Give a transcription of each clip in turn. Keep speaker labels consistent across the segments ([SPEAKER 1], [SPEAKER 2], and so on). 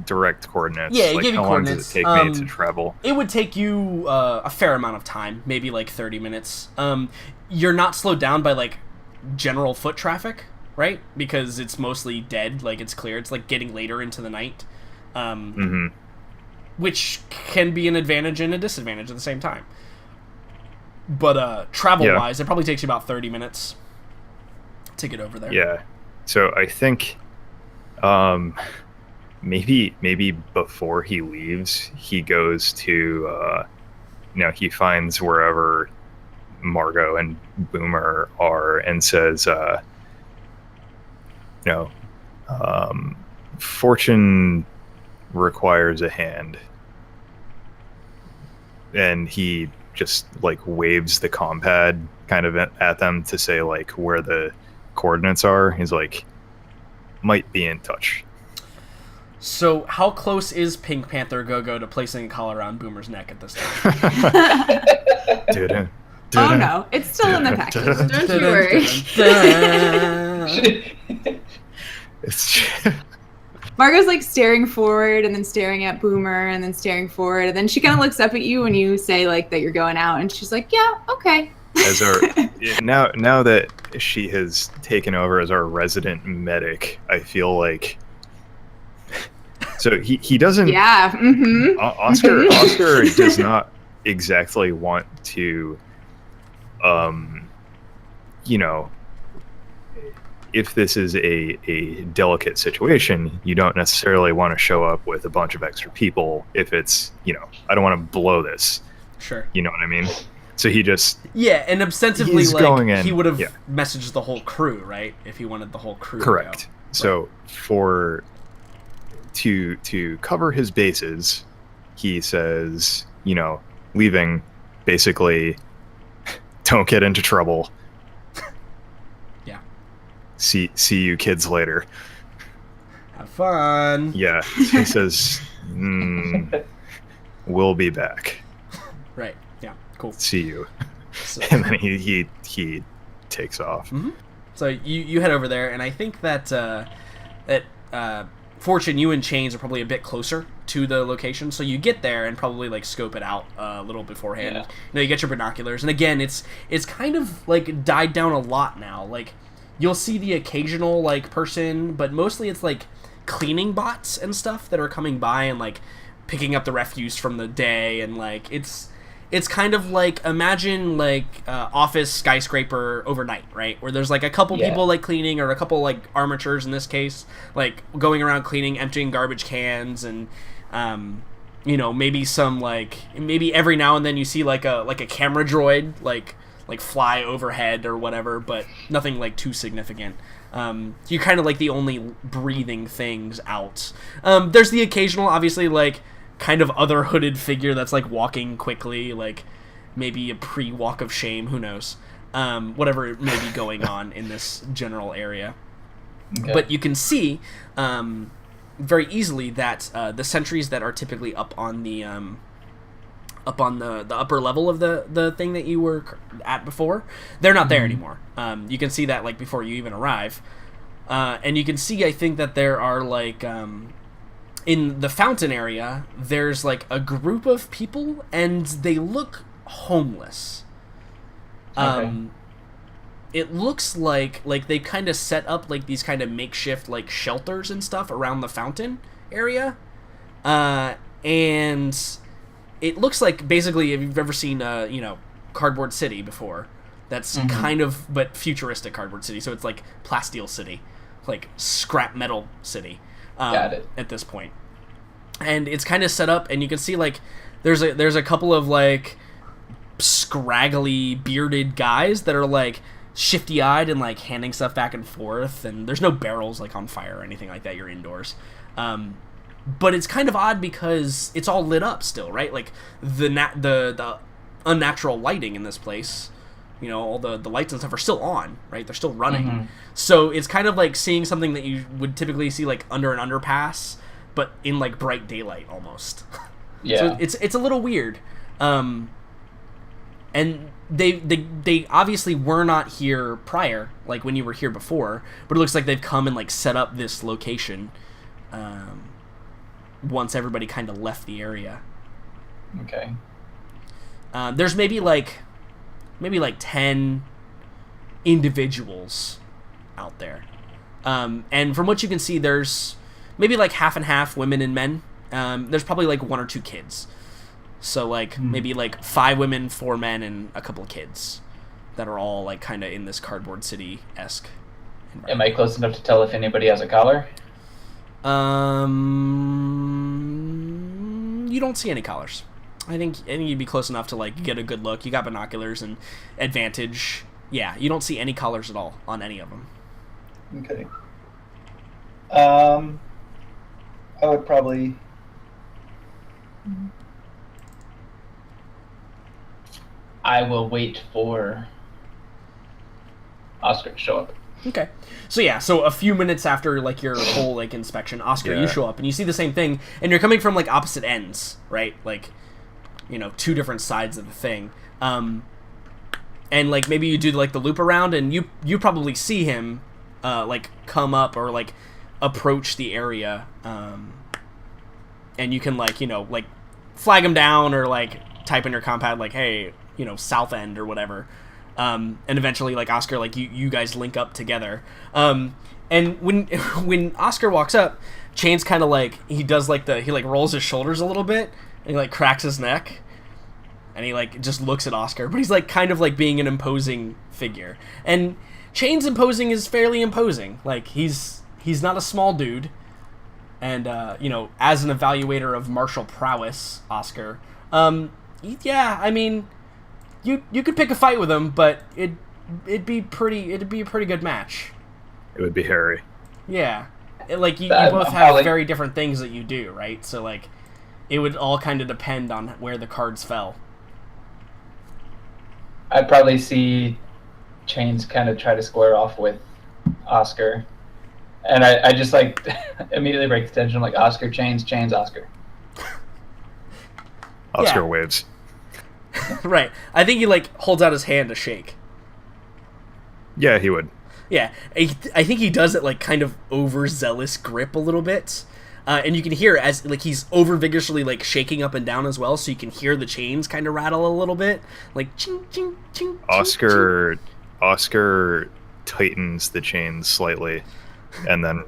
[SPEAKER 1] direct coordinates.
[SPEAKER 2] Yeah, it
[SPEAKER 1] Like,
[SPEAKER 2] gave you
[SPEAKER 1] how long does it
[SPEAKER 2] coordinates.
[SPEAKER 1] take me to travel?
[SPEAKER 2] It would take you a fair amount of time, maybe like 30 minutes. You're not slowed down by like general foot traffic, right? Because it's mostly dead, like it's clear. It's like getting later into the night,
[SPEAKER 1] Mm-hmm.
[SPEAKER 2] which can be an advantage and a disadvantage at the same time. But
[SPEAKER 1] Yeah.
[SPEAKER 2] travel-wise, it probably takes you about 30 minutes to get over there.
[SPEAKER 1] Yeah. So I think um, maybe before he leaves, he goes to he finds wherever Margot and Boomer are and says, you know, um, fortune requires a hand, and he just like waves the compad kind of at them to say like where the coordinates are. He's like, might be in touch.
[SPEAKER 2] So, how close is Pink Panther Go-Go to placing a collar around Boomer's neck at this time?
[SPEAKER 1] Didn't.
[SPEAKER 3] Oh no, it's still in the package. Don't you worry.
[SPEAKER 1] It's
[SPEAKER 3] Margot's like staring forward and then staring at Boomer and then staring forward, and then she kind of looks up at you when you say like that you're going out, and she's like, "Yeah, okay."
[SPEAKER 1] as our now that she has taken over as our resident medic, I feel like so he doesn't.
[SPEAKER 3] Yeah. Mm-hmm.
[SPEAKER 1] Oscar does not exactly want to, you know, if this is a delicate situation, you don't necessarily want to show up with a bunch of extra people if it's, I don't want to blow this.
[SPEAKER 2] Sure.
[SPEAKER 1] You know what I mean? So he just...
[SPEAKER 2] Yeah, and ostensibly,
[SPEAKER 1] he's going in,
[SPEAKER 2] he would have messaged the whole crew, right? If he wanted the whole crew
[SPEAKER 1] correct.
[SPEAKER 2] to go.
[SPEAKER 1] So to cover his bases, he says, leaving, basically, don't get into trouble.
[SPEAKER 2] Yeah.
[SPEAKER 1] See you kids later.
[SPEAKER 2] Have fun.
[SPEAKER 1] Yeah. He says, we'll be back.
[SPEAKER 2] Right. Yeah. Cool.
[SPEAKER 1] See you.
[SPEAKER 2] So,
[SPEAKER 1] And then he takes off.
[SPEAKER 2] Mm-hmm. So you head over there, and I think that Fortune, you and Chains are probably a bit closer to the location, so you get there and probably like scope it out a little beforehand.
[SPEAKER 4] Yeah.
[SPEAKER 2] You get your binoculars, and again, it's kind of like died down a lot now. Like you'll see the occasional like person, but mostly it's like cleaning bots and stuff that are coming by and like picking up the refuse from the day, and like it's kind of like, imagine like office skyscraper overnight, right? Where there's like a couple people like cleaning, or a couple like armatures in this case, like going around cleaning, emptying garbage cans, and maybe some maybe every now and then you see like a camera droid like fly overhead or whatever, but nothing like too significant. You're kind of like the only breathing things out. There's the occasional, obviously, like kind of other hooded figure that's like walking quickly, like maybe a pre-walk of shame, who knows, whatever may be going on in this general area. Okay. But you can see very easily that the sentries that are typically up on the upper level of the thing that you were at before, they're not there anymore. You can see that like before you even arrive, and you can see, I think, that there are like in the fountain area, there's like a group of people, and they look homeless.
[SPEAKER 4] Okay.
[SPEAKER 2] It looks like they kind of set up like these kind of makeshift like shelters and stuff around the fountain area, and it looks like, basically, if you've ever seen Cardboard City before, that's kind of, but futuristic Cardboard City. So it's like Plasteel City, like scrap metal city.
[SPEAKER 4] Got it.
[SPEAKER 2] At this point, and it's kind of set up, and you can see like there's a couple of like scraggly bearded guys that are like shifty eyed and like handing stuff back and forth, and there's no barrels like on fire or anything like that. You're indoors, but it's kind of odd because it's all lit up still, right? Like the unnatural lighting in this place. All the lights and stuff are still on, right? They're still running. Mm-hmm. So it's kind of like seeing something that you would typically see like under an underpass, but in like bright daylight almost.
[SPEAKER 4] Yeah.
[SPEAKER 2] So it's a little weird. And they obviously were not here prior, like when you were here before, but it looks like they've come and like set up this location. once everybody kind of left the area.
[SPEAKER 4] Okay.
[SPEAKER 2] There's maybe like 10 individuals out there. And from what you can see, there's maybe like half and half women and men. There's probably like 1 or 2 kids. So like maybe like 5 women, 4 men, and a couple of kids that are all like kind of in this Cardboard City-esque environment.
[SPEAKER 4] Am I close enough to tell if anybody has a collar?
[SPEAKER 2] You don't see any collars. I think you'd be close enough to like get a good look. You got binoculars and advantage. Yeah, you don't see any collars at all on any of them.
[SPEAKER 4] Okay. I would probably. I will wait for Oscar to show up.
[SPEAKER 2] Okay. So yeah, so a few minutes after like your whole like inspection, Oscar, you show up and you see the same thing, and you're coming from like opposite ends, right? Like, 2 different sides of the thing. And like maybe you do like the loop around, and you probably see him like come up or like approach the area, and you can like like flag him down or like type in your compad like, hey, south end or whatever. And eventually, like, Oscar, like, you guys link up together. And when Oscar walks up, Chain's kind of like, he rolls his shoulders a little bit, and he, like, cracks his neck, and he, like, just looks at Oscar, but he's, like, kind of, like, being an imposing figure. And Chain's imposing is fairly imposing. Like, he's not a small dude, and, as an evaluator of martial prowess, Oscar, yeah, I mean... You could pick a fight with him, but it'd be a pretty good match.
[SPEAKER 1] It would be hairy.
[SPEAKER 2] Yeah, you both have very different things that you do, right? So like, it would all kind of depend on where the cards fell.
[SPEAKER 4] I'd probably see Chains kind of try to square off with Oscar, and I just like immediately break the tension. Like Oscar, Chains, Oscar.
[SPEAKER 1] Oscar waves.
[SPEAKER 2] Right. I think he, like, holds out his hand to shake.
[SPEAKER 1] Yeah, he would.
[SPEAKER 2] Yeah. I think he does it, like, kind of overzealous grip a little bit. And you can hear as, like, he's over-vigorously, like, shaking up and down as well, so you can hear the chains kind of rattle a little bit. Like, ching, ching, ching,
[SPEAKER 1] Oscar tightens the chains slightly, and then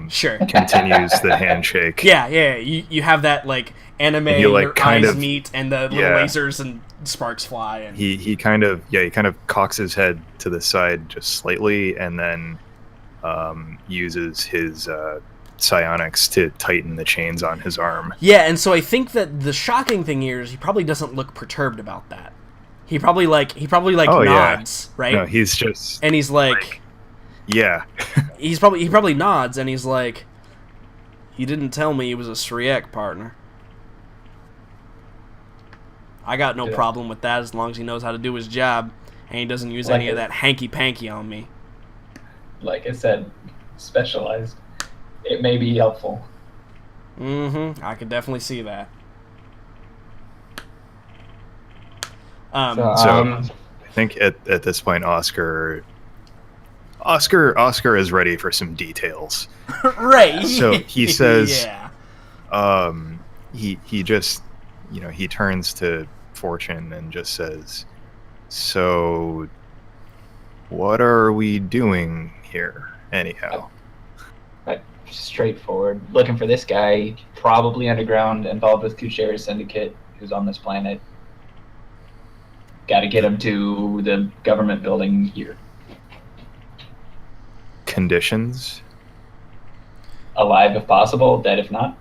[SPEAKER 2] sure.
[SPEAKER 1] continues the handshake.
[SPEAKER 2] Yeah. You have that, like, anime,
[SPEAKER 1] like,
[SPEAKER 2] your
[SPEAKER 1] kind
[SPEAKER 2] eyes
[SPEAKER 1] of,
[SPEAKER 2] meet, and the little lasers and sparks fly. And...
[SPEAKER 1] He kind of cocks his head to the side just slightly, and then uses his psionics to tighten the chains on his arm.
[SPEAKER 2] Yeah, and so I think that the shocking thing here is he probably doesn't look perturbed about that. He probably nods, right?
[SPEAKER 1] No, he's just...
[SPEAKER 2] And he's like
[SPEAKER 1] yeah.
[SPEAKER 2] he probably nods, and he's like, "You didn't tell me he was a Shriek partner. I got no problem with that as long as he knows how to do his job, and he doesn't use any of that hanky-panky on me."
[SPEAKER 4] Like I said, specialized. It may be helpful.
[SPEAKER 2] Mm-hmm. I could definitely see that.
[SPEAKER 1] So I think at this point, Oscar is ready for some details.
[SPEAKER 2] Right.
[SPEAKER 1] So he says,
[SPEAKER 2] yeah.
[SPEAKER 1] He just, he turns to Fortune and just says, "So, what are we doing here, anyhow?"
[SPEAKER 4] Straightforward. Looking for this guy, probably underground, involved with Kucher's syndicate, who's on this planet. Got to get him to the government building here.
[SPEAKER 1] Conditions?
[SPEAKER 4] Alive if possible, dead if not.
[SPEAKER 2] Uh,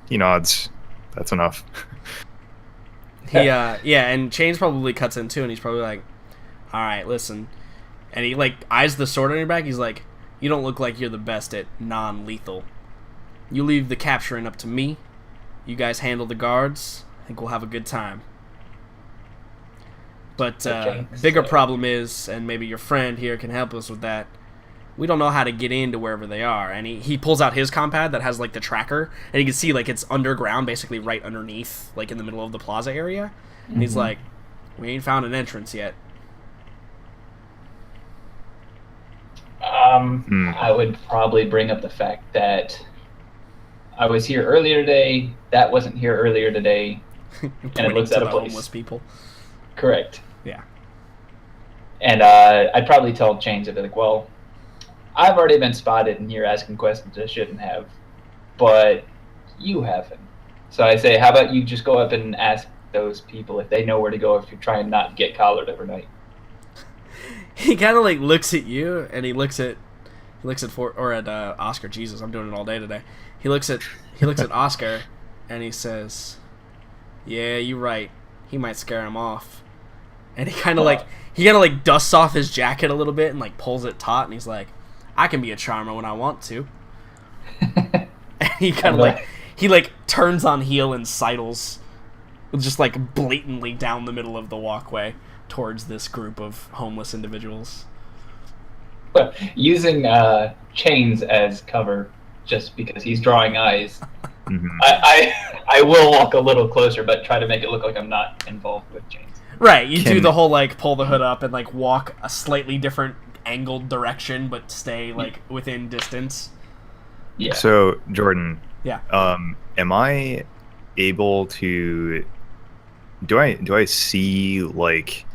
[SPEAKER 1] He nods. That's enough.
[SPEAKER 2] And Chains probably cuts in too, and he's probably like, "All right, listen," and he like eyes the sword on your back. He's like, "You don't look like you're the best at non-lethal. You leave the capturing up to me. You guys handle the guards. I think we'll have a good time. But bigger problem is, and maybe your friend here can help us with that, we don't know how to get into wherever they are." And he pulls out his compad that has like the tracker, and you can see like it's underground, basically right underneath, like in the middle of the plaza area. And he's like, "We ain't found an entrance yet."
[SPEAKER 4] I would probably bring up the fact that I was here earlier today. That wasn't here earlier today, and it looks
[SPEAKER 2] to
[SPEAKER 4] out
[SPEAKER 2] the
[SPEAKER 4] of place.
[SPEAKER 2] homeless people.
[SPEAKER 4] Correct.
[SPEAKER 2] Yeah.
[SPEAKER 4] And I'd probably tell Chains, I'd be like, well, I've already been spotted in here asking questions I shouldn't have, but you haven't. So I say, how about you just go up and ask those people if they know where to go if you're trying not to get collared overnight.
[SPEAKER 2] He kind of like looks at you, and he looks at Oscar. Jesus, I'm doing it all day today. He looks at Oscar, and he says, "Yeah, you're right. He might scare him off." And he kind of like dusts off his jacket a little bit and like pulls it taut, and he's like, "I can be a charmer when I want to." And he kind of like turns on heel and sidles, just like blatantly down the middle of the walkway towards this group of homeless individuals.
[SPEAKER 4] But using Chains as cover just because he's drawing eyes, I will walk a little closer, but try to make it look like I'm not involved with Chains.
[SPEAKER 2] Right, you do the whole like pull the hood up and like walk a slightly different angled direction, but stay like within distance.
[SPEAKER 4] Yeah.
[SPEAKER 1] So Jordan,
[SPEAKER 2] Yeah.
[SPEAKER 1] Am I able to? Do I see like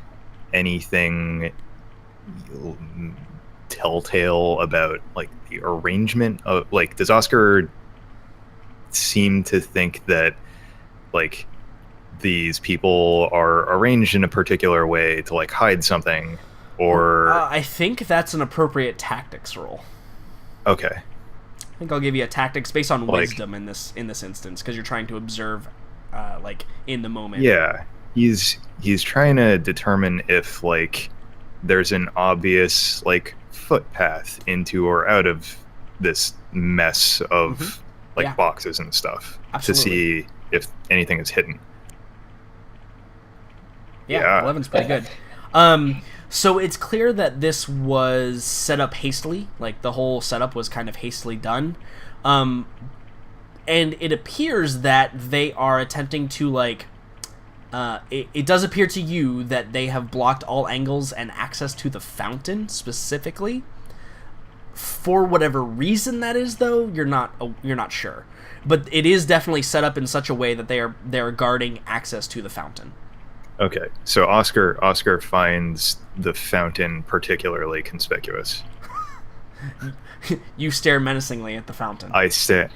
[SPEAKER 1] anything telltale about like the arrangement of like? Does Oscar seem to think that like these people are arranged in a particular way to like hide something, or
[SPEAKER 2] I think that's an appropriate tactics roll.
[SPEAKER 1] Okay.
[SPEAKER 2] I think I'll give you a tactics based on wisdom in this instance because you're trying to observe, like in the moment.
[SPEAKER 1] Yeah, he's trying to determine if like there's an obvious like footpath into or out of this mess of boxes and stuff.
[SPEAKER 2] Absolutely.
[SPEAKER 1] To see if anything is hidden.
[SPEAKER 2] Yeah. 11's pretty good. So it's clear that this was set up hastily, like the whole setup was kind of hastily done. And it appears that they are attempting to like, it does appear to you that they have blocked all angles and access to the fountain specifically. For whatever reason that is, though, you're not sure. But it is definitely set up in such a way that they are guarding access to the fountain.
[SPEAKER 1] Okay, so Oscar finds the fountain particularly conspicuous.
[SPEAKER 2] You stare menacingly at the fountain.
[SPEAKER 1] I stare.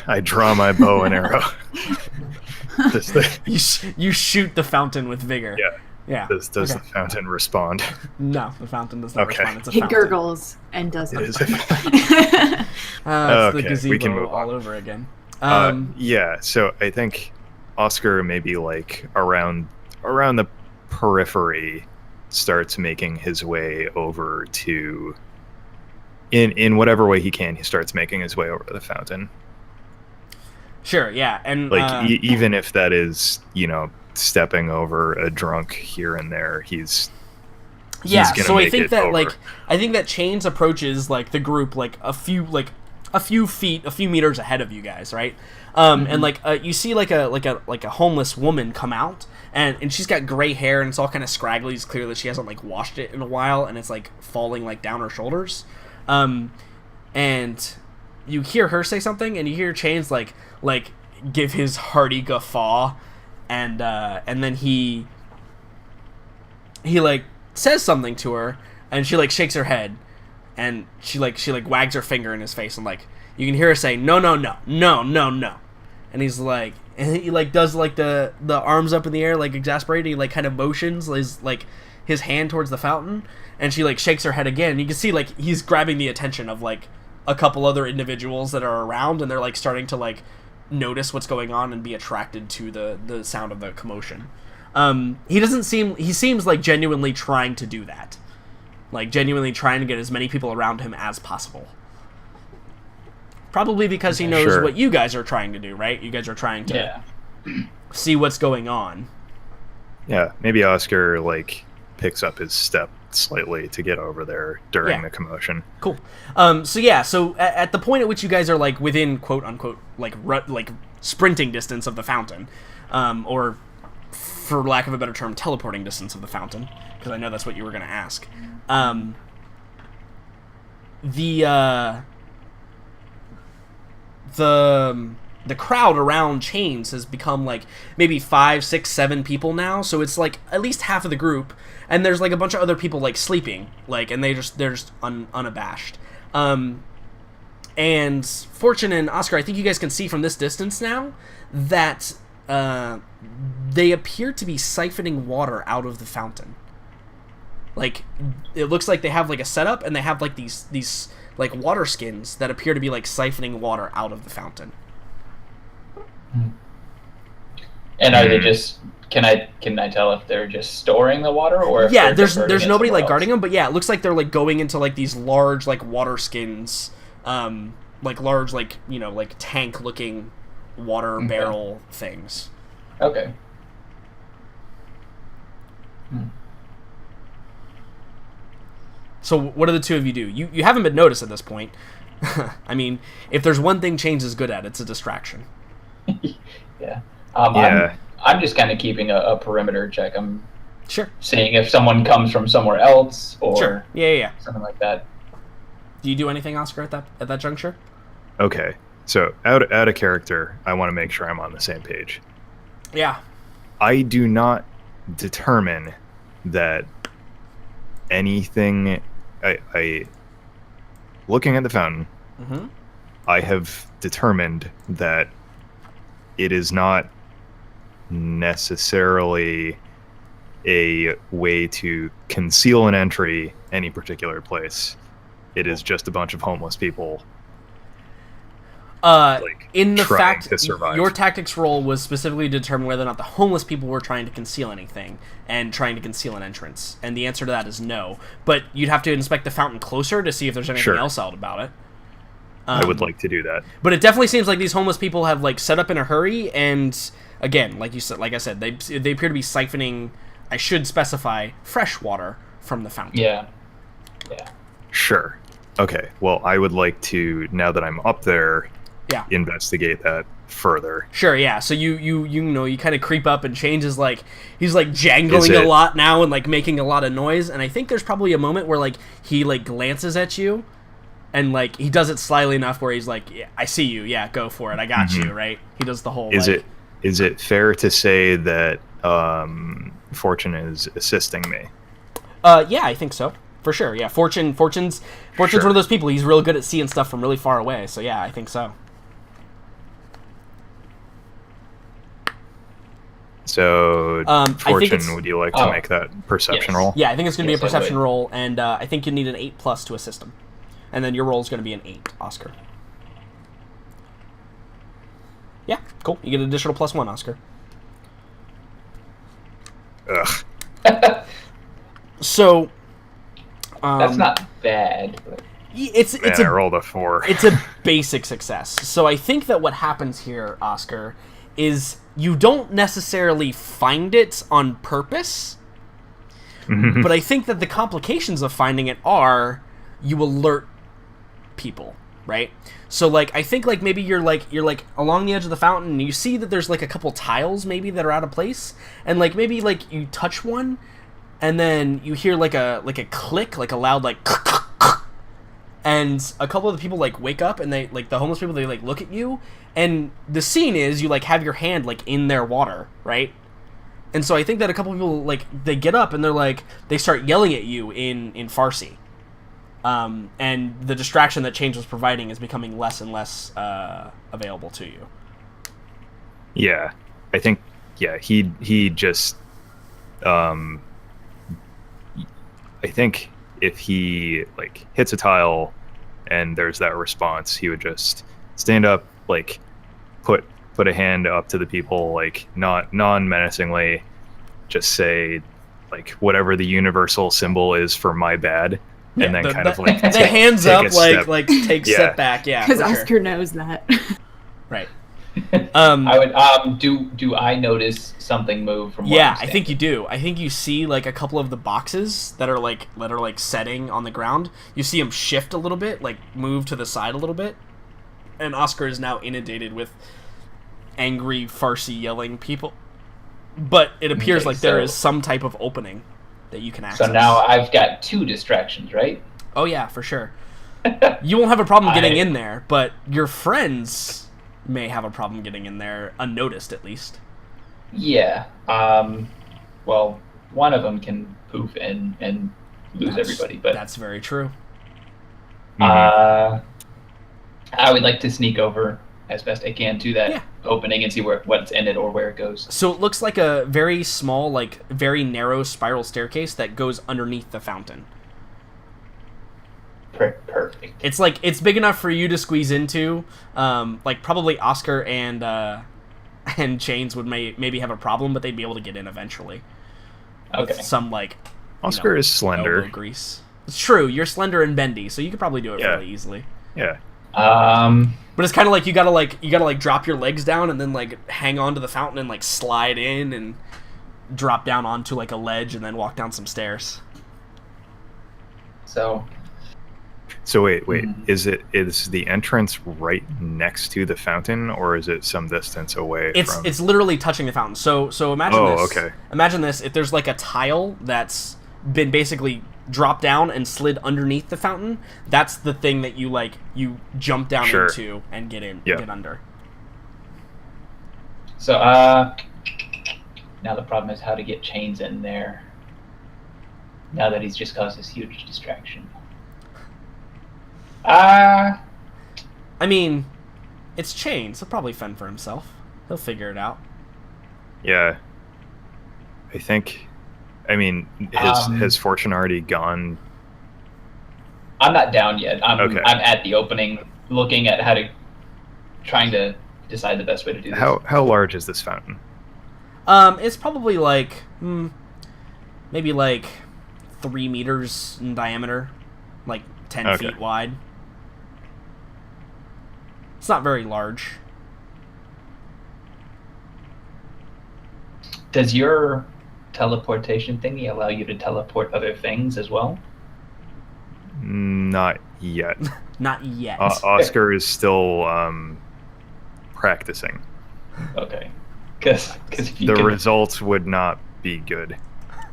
[SPEAKER 1] I draw my bow and arrow.
[SPEAKER 2] You shoot the fountain with vigor. Yeah.
[SPEAKER 1] Does the fountain respond?
[SPEAKER 2] No, the fountain does not respond. It's a
[SPEAKER 3] He
[SPEAKER 2] fountain.
[SPEAKER 3] gurgles and doesn't.
[SPEAKER 2] It's the gazebo
[SPEAKER 1] we can move
[SPEAKER 2] all
[SPEAKER 1] on.
[SPEAKER 2] over again.
[SPEAKER 1] Yeah, so I think Oscar maybe like around the periphery starts making his way over to in whatever way he can. He starts making his way over to the fountain.
[SPEAKER 2] Sure, yeah, and
[SPEAKER 1] like even if that is stepping over a drunk here and there, he's gonna
[SPEAKER 2] so I
[SPEAKER 1] make
[SPEAKER 2] think
[SPEAKER 1] it
[SPEAKER 2] that
[SPEAKER 1] over.
[SPEAKER 2] like I think that Chains approaches like the group like a few meters ahead of you guys, right? And like you see like a homeless woman come out, and she's got gray hair and it's all kind of scraggly. It's clear that she hasn't like washed it in a while, and it's like falling like down her shoulders. And you hear her say something, and you hear Chains like give his hearty guffaw, and then he like says something to her, and she like shakes her head, and she wags her finger in his face, and like you can hear her say no, and he like does like the arms up in the air like exasperated. He like kind of motions his hand towards the fountain, and she like shakes her head again. You can see like he's grabbing the attention of like a couple other individuals that are around, and they're like starting to like notice what's going on and be attracted to the sound of the commotion. He seems like genuinely trying to do that, like genuinely trying to get as many people around him as possible. Probably because he knows what you guys are trying to do, right? You guys are trying to see what's going on.
[SPEAKER 1] Yeah, maybe Oscar like picks up his step slightly to get over there during the commotion.
[SPEAKER 2] Cool. So at the point at which you guys are like within quote unquote like sprinting distance of the fountain, or for lack of a better term, teleporting distance of the fountain, because I know that's what you were going to ask. The crowd around Chains has become like maybe 5, 6, 7 people now, so it's like at least half of the group, and there's like a bunch of other people like sleeping, like, and they're just unabashed. And Fortune and Oscar, I think you guys can see from this distance now that they appear to be siphoning water out of the fountain. Like, it looks like they have like a setup, and they have like these like water skins that appear to be like siphoning water out of the fountain.
[SPEAKER 4] And are they just? Can I tell if they're just storing the water, or if
[SPEAKER 2] yeah?
[SPEAKER 4] they're
[SPEAKER 2] There's nobody like
[SPEAKER 4] else?
[SPEAKER 2] guarding them, but yeah, it looks like they're like going into like these large like water skins, like large like like tank looking water barrel things.
[SPEAKER 4] Okay.
[SPEAKER 2] So what do the two of you do? You haven't been noticed at this point. I mean, if there's one thing Chains is good at, it's a distraction.
[SPEAKER 4] Yeah.
[SPEAKER 1] Yeah.
[SPEAKER 4] I'm just kind of keeping a perimeter check. I'm
[SPEAKER 2] Sure.
[SPEAKER 4] seeing if someone comes from somewhere else or
[SPEAKER 2] Sure. Yeah.
[SPEAKER 4] something like that.
[SPEAKER 2] Do you do anything, Oscar, at that juncture?
[SPEAKER 1] Okay. So out of character, I want to make sure I'm on the same page.
[SPEAKER 2] Yeah.
[SPEAKER 1] I do not determine that anything. I looking at the fountain,
[SPEAKER 2] Mm-hmm.
[SPEAKER 1] I have determined that it is not necessarily a way to conceal an entry any particular place. It is just a bunch of homeless people.
[SPEAKER 2] In the
[SPEAKER 1] trying
[SPEAKER 2] fact,
[SPEAKER 1] to survive.
[SPEAKER 2] your tactics roll was specifically to determine whether or not the homeless people were trying to conceal anything and trying to conceal an entrance. And the answer to that is no. But you'd have to inspect the fountain closer to see if there's anything
[SPEAKER 1] Sure.
[SPEAKER 2] else out about it.
[SPEAKER 1] I would like to do that.
[SPEAKER 2] But it definitely seems like these homeless people have like set up in a hurry, and again, like I said, they appear to be siphoning. I should specify fresh water from the fountain.
[SPEAKER 4] Yeah.
[SPEAKER 1] Sure. Okay. Well, I would like to, now that I'm up there,
[SPEAKER 2] Yeah.
[SPEAKER 1] investigate that further.
[SPEAKER 2] Sure, yeah. So you kind of creep up, and Change is like, he's like jangling a
[SPEAKER 1] it-
[SPEAKER 2] lot now and like making a lot of noise, and I think there's probably a moment where like he like glances at you, and like he does it slyly enough where he's like, yeah, I see you, yeah, go for it, I got you, right? He does the whole.
[SPEAKER 1] Is
[SPEAKER 2] like,
[SPEAKER 1] it fair to say that Fortune is assisting me?
[SPEAKER 2] Yeah, I think so. For sure, yeah. Fortune's
[SPEAKER 1] Sure.
[SPEAKER 2] one of those people. He's real good at seeing stuff from really far away. So yeah, I think so.
[SPEAKER 1] So,
[SPEAKER 2] I think
[SPEAKER 1] Fortune,
[SPEAKER 2] it's-
[SPEAKER 1] would you like to make that perception
[SPEAKER 4] Yes.
[SPEAKER 1] roll?
[SPEAKER 2] Yeah, I think it's going to
[SPEAKER 4] Yes,
[SPEAKER 2] be a
[SPEAKER 4] I
[SPEAKER 2] perception
[SPEAKER 4] would.
[SPEAKER 2] roll, and I think you need an 8+ to assist him, and then your roll is going to be an 8, Oscar. Yeah, cool. You get an additional +1, Oscar.
[SPEAKER 1] Ugh.
[SPEAKER 2] So,
[SPEAKER 4] That's not bad. But
[SPEAKER 2] it's
[SPEAKER 1] Man, I rolled a 4.
[SPEAKER 2] it's a basic success. So I think that what happens here, Oscar, is you don't necessarily find it on purpose, but I think that the complications of finding it are you alert people, right? So like I think like maybe you're like along the edge of the fountain and you see that there's like a couple tiles maybe that are out of place, and like maybe like you touch one and then you hear like a click, like a loud like and a couple of the people like wake up and they like the homeless people, they like look at you, and the scene is you like have your hand like in their water, right? And so I think that a couple of people like they get up and they're like they start yelling at you in Farsi, and the distraction that Change was providing is becoming less and less available to you.
[SPEAKER 1] Yeah, I think he just I think if he like hits a tile and there's that response, he would just stand up, like put a hand up to the people, like not non-menacingly, just say like whatever the universal symbol is for my bad, and then kind of like
[SPEAKER 2] the hands
[SPEAKER 1] take
[SPEAKER 2] up
[SPEAKER 1] a step.
[SPEAKER 2] like take
[SPEAKER 1] Yeah.
[SPEAKER 2] step back, yeah,
[SPEAKER 3] Because
[SPEAKER 2] for sure.
[SPEAKER 3] Oscar knows that.
[SPEAKER 2] Right.
[SPEAKER 4] I would. Do I notice something move from? Where
[SPEAKER 2] Yeah,
[SPEAKER 4] I'm
[SPEAKER 2] I think you do. I think you see like a couple of the boxes that are like setting on the ground. You see them shift a little bit, like move to the side a little bit, and Oscar is now inundated with angry Farsi yelling people. But it appears
[SPEAKER 4] Okay,
[SPEAKER 2] like there
[SPEAKER 4] so-
[SPEAKER 2] is some type of opening that you can access.
[SPEAKER 4] So now I've got 2 distractions, right?
[SPEAKER 2] Oh yeah, for sure. You won't have a problem getting
[SPEAKER 4] I-
[SPEAKER 2] in there, but your friends may have a problem getting in there, unnoticed at least.
[SPEAKER 4] Yeah. Well, one of them can poof and lose everybody, but
[SPEAKER 2] That's very true.
[SPEAKER 1] Mhm.
[SPEAKER 4] I would like to sneak over as best I can to that
[SPEAKER 2] Yeah.
[SPEAKER 4] opening and see what's in it or where it goes.
[SPEAKER 2] So it looks like a very small, like very narrow spiral staircase that goes underneath the fountain.
[SPEAKER 4] Perfect.
[SPEAKER 2] It's big enough for you to squeeze into. Like probably Oscar and Chains would maybe have a problem, but they'd be able to get in eventually.
[SPEAKER 4] Okay.
[SPEAKER 2] With some like
[SPEAKER 1] Oscar is slender.
[SPEAKER 2] elbow grease. It's true. You're slender and bendy, so you could probably do it
[SPEAKER 1] Yeah.
[SPEAKER 2] really easily.
[SPEAKER 1] Yeah.
[SPEAKER 2] But it's kind of like you gotta drop your legs down and then like hang on to the fountain and like slide in and drop down onto like a ledge and then walk down some stairs.
[SPEAKER 4] So
[SPEAKER 1] So wait.
[SPEAKER 4] Mhm.
[SPEAKER 1] Is the entrance right next to the fountain, or is it some distance away from?
[SPEAKER 2] It's literally touching the fountain. So imagine
[SPEAKER 1] Oh,
[SPEAKER 2] this.
[SPEAKER 1] okay.
[SPEAKER 2] Imagine this. If there's like a tile that's been basically dropped down and slid underneath the fountain, that's the thing that you jump down
[SPEAKER 1] Sure.
[SPEAKER 2] into and get in,
[SPEAKER 1] Yeah.
[SPEAKER 2] get under.
[SPEAKER 4] So, now the problem is how to get Chains in there. Now that he's just caused this huge distraction.
[SPEAKER 2] I mean, it's Chains. He'll probably fend for himself. He'll figure it out.
[SPEAKER 1] Yeah. I think. I mean, has Fortune already gone?
[SPEAKER 4] I'm not down yet.
[SPEAKER 1] Okay.
[SPEAKER 4] I'm at the opening, looking at trying to decide the best way to do this.
[SPEAKER 1] How large is this fountain?
[SPEAKER 2] It's probably like maybe like 3 meters in diameter, like 10
[SPEAKER 1] Okay.
[SPEAKER 2] feet wide. It's not very large.
[SPEAKER 4] Does your teleportation thingy allow you to teleport other things as well?
[SPEAKER 1] Not yet.
[SPEAKER 2] Not yet.
[SPEAKER 1] Oscar is still practicing.
[SPEAKER 4] Okay. Because if you
[SPEAKER 1] The
[SPEAKER 4] can,
[SPEAKER 1] results would not be good.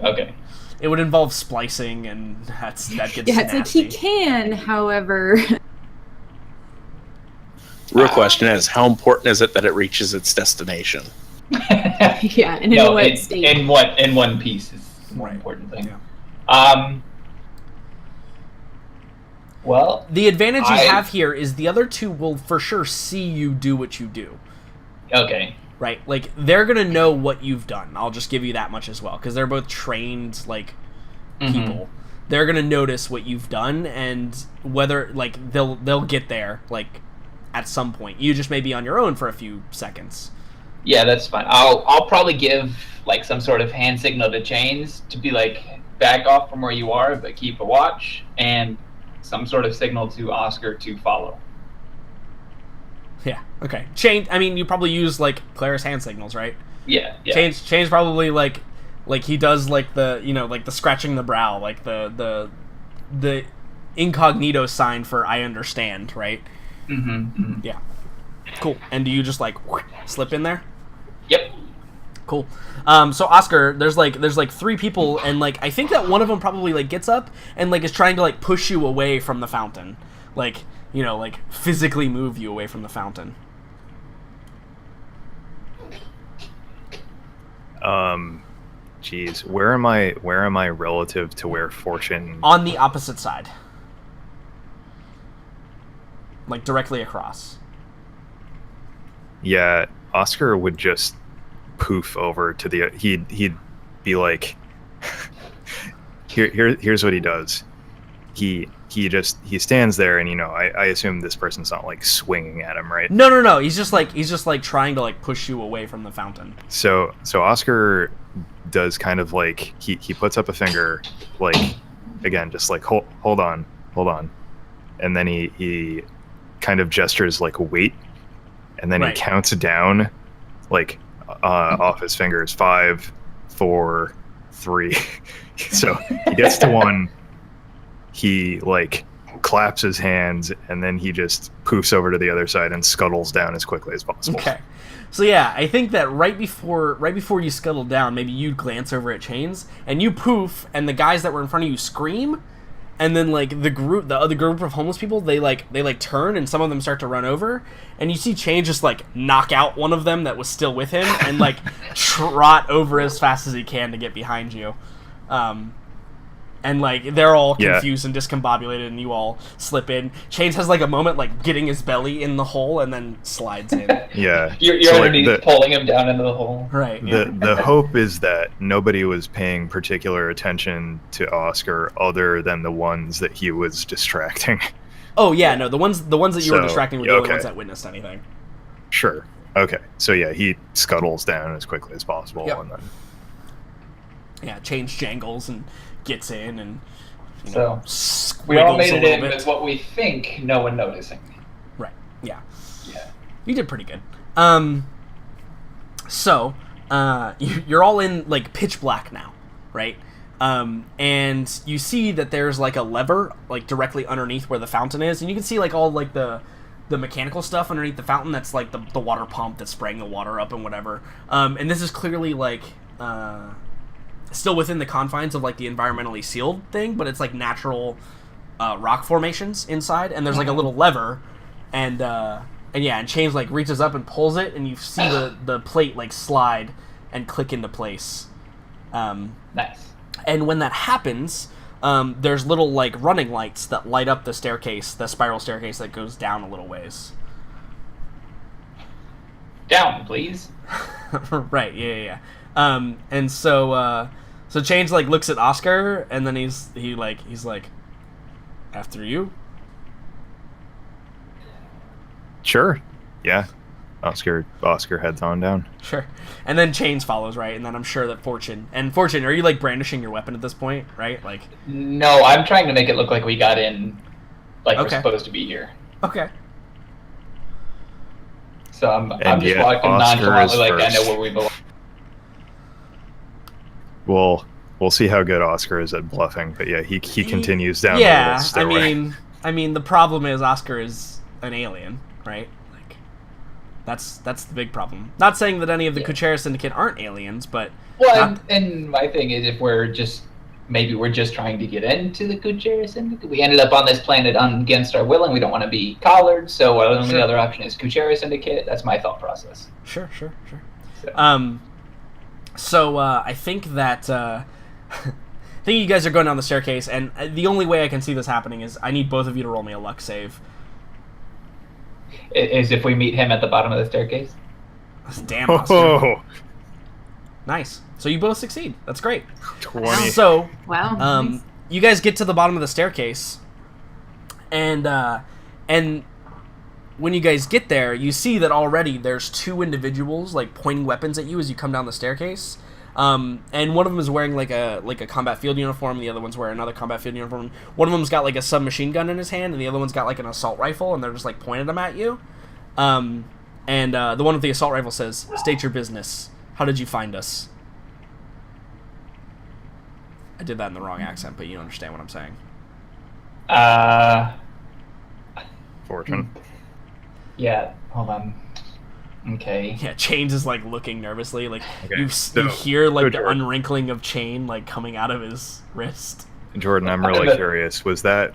[SPEAKER 4] okay.
[SPEAKER 2] It would involve splicing, and that gets
[SPEAKER 3] Yeah, it's like
[SPEAKER 2] nasty.
[SPEAKER 3] he can, however.
[SPEAKER 5] Real question is, how important is it that it reaches its destination?
[SPEAKER 3] Yeah, and in
[SPEAKER 4] No,
[SPEAKER 3] what state?
[SPEAKER 4] in one piece is the more
[SPEAKER 2] Right.
[SPEAKER 4] important thing.
[SPEAKER 2] Yeah.
[SPEAKER 4] Well,
[SPEAKER 2] The advantage you
[SPEAKER 4] I-
[SPEAKER 2] have here is the other two will for sure see you do what you do.
[SPEAKER 4] okay.
[SPEAKER 2] Right? Like, they're going to know what you've done. I'll just give you that much as well, because they're both trained, like, people. They're going to notice what you've done, and whether, like, they'll get there, like, at some point. You just may be on your own for a few seconds.
[SPEAKER 4] Yeah, that's fine. I'll probably give like some sort of hand signal to Chains to be like back off from where you are, but keep a watch, and some sort of signal to Oscar to follow.
[SPEAKER 2] Yeah, okay. I mean, you probably use, like, Claire's hand signals, right?
[SPEAKER 4] Yeah.
[SPEAKER 2] Change probably, like he does, like, the, like, the scratching the brow, like, the incognito sign for I understand, right?
[SPEAKER 4] Mm-hmm.
[SPEAKER 2] Yeah. Cool. And do you just, like, slip in there?
[SPEAKER 4] Yep.
[SPEAKER 2] Cool. So Oscar, there's like 3 people, and like I think that one of them probably like gets up and like is trying to like push you away from the fountain, like like physically move you away from the fountain.
[SPEAKER 1] Geez, where am I relative to where Fortune?
[SPEAKER 2] On the opposite side, like directly across.
[SPEAKER 1] Yeah, Oscar would just poof over to the. He'd be like, here's what he does. He stands there, and I assume this person's not like swinging at him, right?
[SPEAKER 2] No. He's just like trying to like push you away from the fountain.
[SPEAKER 1] So Oscar does kind of like he puts up a finger, like, again, just like hold on, and then he kind of gestures like wait, and then
[SPEAKER 2] Right.
[SPEAKER 1] he counts down like off his fingers 5, 4, 3. So he gets to 1. He like claps his hands, and then he just poofs over to the other side and scuttles down as quickly as possible.
[SPEAKER 2] Okay. So yeah, I think that right before you scuttle down, maybe you glance over at Chains, and you poof, and the guys that were in front of you scream, and then like the other group of homeless people, they turn, and some of them start to run over, and you see Chains just like knock out one of them that was still with him, and like trot over as fast as he can to get behind you. And like they're all confused and discombobulated, and you all slip in. Chains has like a moment like getting his belly in the hole and then slides in.
[SPEAKER 1] Yeah,
[SPEAKER 4] you're so, underneath, like, pulling him down into the hole.
[SPEAKER 2] Right. Yeah.
[SPEAKER 1] The hope is that nobody was paying particular attention to Oscar other than the ones that he was distracting.
[SPEAKER 2] Oh yeah, no, the ones that you were distracting were the only ones that witnessed anything.
[SPEAKER 1] Sure. Okay. So yeah, he scuttles down as quickly as possible, and then
[SPEAKER 2] Chains jangles and gets in, and
[SPEAKER 4] we all made it in with what we think no one noticing.
[SPEAKER 2] Right. Yeah.
[SPEAKER 4] Yeah.
[SPEAKER 2] You did pretty good. So you're all in like pitch black now, right? And you see that there's like a lever like directly underneath where the fountain is, and you can see like all like the mechanical stuff underneath the fountain. That's like the water pump that's spraying the water up and whatever. And this is clearly like still within the confines of like the environmentally sealed thing, but it's like natural rock formations inside, and there's like a little lever, and Chains like reaches up and pulls it, and you see the plate like slide and click into place.
[SPEAKER 4] Nice.
[SPEAKER 2] And when that happens, there's little like running lights that light up the staircase, the spiral staircase that goes down a little ways.
[SPEAKER 4] Down, please.
[SPEAKER 2] Right. Yeah. And so Chains like looks at Oscar, and then he's like, after you.
[SPEAKER 1] Sure. Yeah. Oscar heads on down.
[SPEAKER 2] Sure. And then Chains follows, right? And then I'm sure that Fortune, are you like brandishing your weapon at this point, right? Like.
[SPEAKER 4] No, I'm trying to make it look like we got in, like we're supposed to be here.
[SPEAKER 2] Okay.
[SPEAKER 4] So I'm just walking nonchalantly, like I know where we belong.
[SPEAKER 1] We'll see how good Oscar is at bluffing, but yeah, he continues down.
[SPEAKER 2] Yeah, I mean, the problem is Oscar is an alien, right? Like, that's the big problem. Not saying that any of the Kuchera Syndicate aren't aliens, but
[SPEAKER 4] and my thing is, if we're just trying to get into the Kuchera Syndicate. We ended up on this planet against our will, and we don't want to be collared. So our only other option is Kuchera Syndicate. That's my thought process.
[SPEAKER 2] Sure. So I think that I think you guys are going down the staircase, and the only way I can see this happening is I need both of you to roll me a luck save.
[SPEAKER 4] Is if we meet him at the bottom of the staircase?
[SPEAKER 2] Damn, Oscar. Nice. So you both succeed. That's great.
[SPEAKER 1] 20.
[SPEAKER 2] So,
[SPEAKER 3] nice.
[SPEAKER 2] You guys get to the bottom of the staircase, and when you guys get there, you see that already there's two individuals like pointing weapons at you as you come down the staircase. And one of them is wearing like a combat field uniform, and the other one's wearing another combat field uniform. One of them's got like a submachine gun in his hand, and the other one's got like an assault rifle, and they're just like pointing them at you. And the one with the assault rifle says, "State your business. How did you find us?" I did that in the wrong accent, but you understand what I'm saying.
[SPEAKER 1] Fortune.
[SPEAKER 4] Yeah, hold on. Okay.
[SPEAKER 2] Yeah, Chains is like looking nervously, like
[SPEAKER 1] Okay,
[SPEAKER 2] you hear like the
[SPEAKER 1] Jordan.
[SPEAKER 2] unwrinkling of chain like coming out of his wrist.
[SPEAKER 1] Jordan, I'm really curious. Was that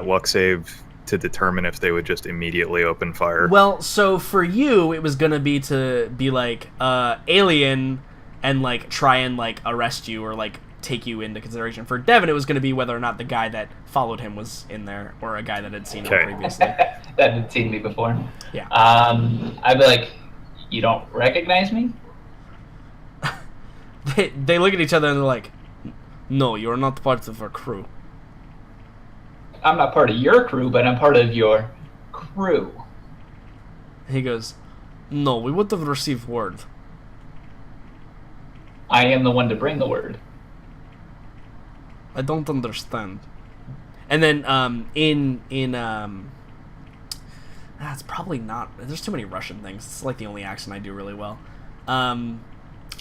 [SPEAKER 1] luck save to determine if they would just immediately open fire?
[SPEAKER 2] Well, so for you, it was gonna be to be like alien and like try and like arrest you or like take you into consideration. For Devin, it was gonna be whether or not the guy that followed him was in there or a guy that had seen him previously.
[SPEAKER 4] That had seen me before.
[SPEAKER 2] Yeah.
[SPEAKER 4] I'd be like, you don't recognize me?
[SPEAKER 2] They look at each other and they're like, no, you're not part of our crew.
[SPEAKER 4] I'm not part of your crew, but I'm part of your crew.
[SPEAKER 2] He goes, no, we would have received word.
[SPEAKER 4] I am the one to bring the word.
[SPEAKER 2] I don't understand. And then it's probably not. There's too many Russian things. It's like the only accent I do really well. I'm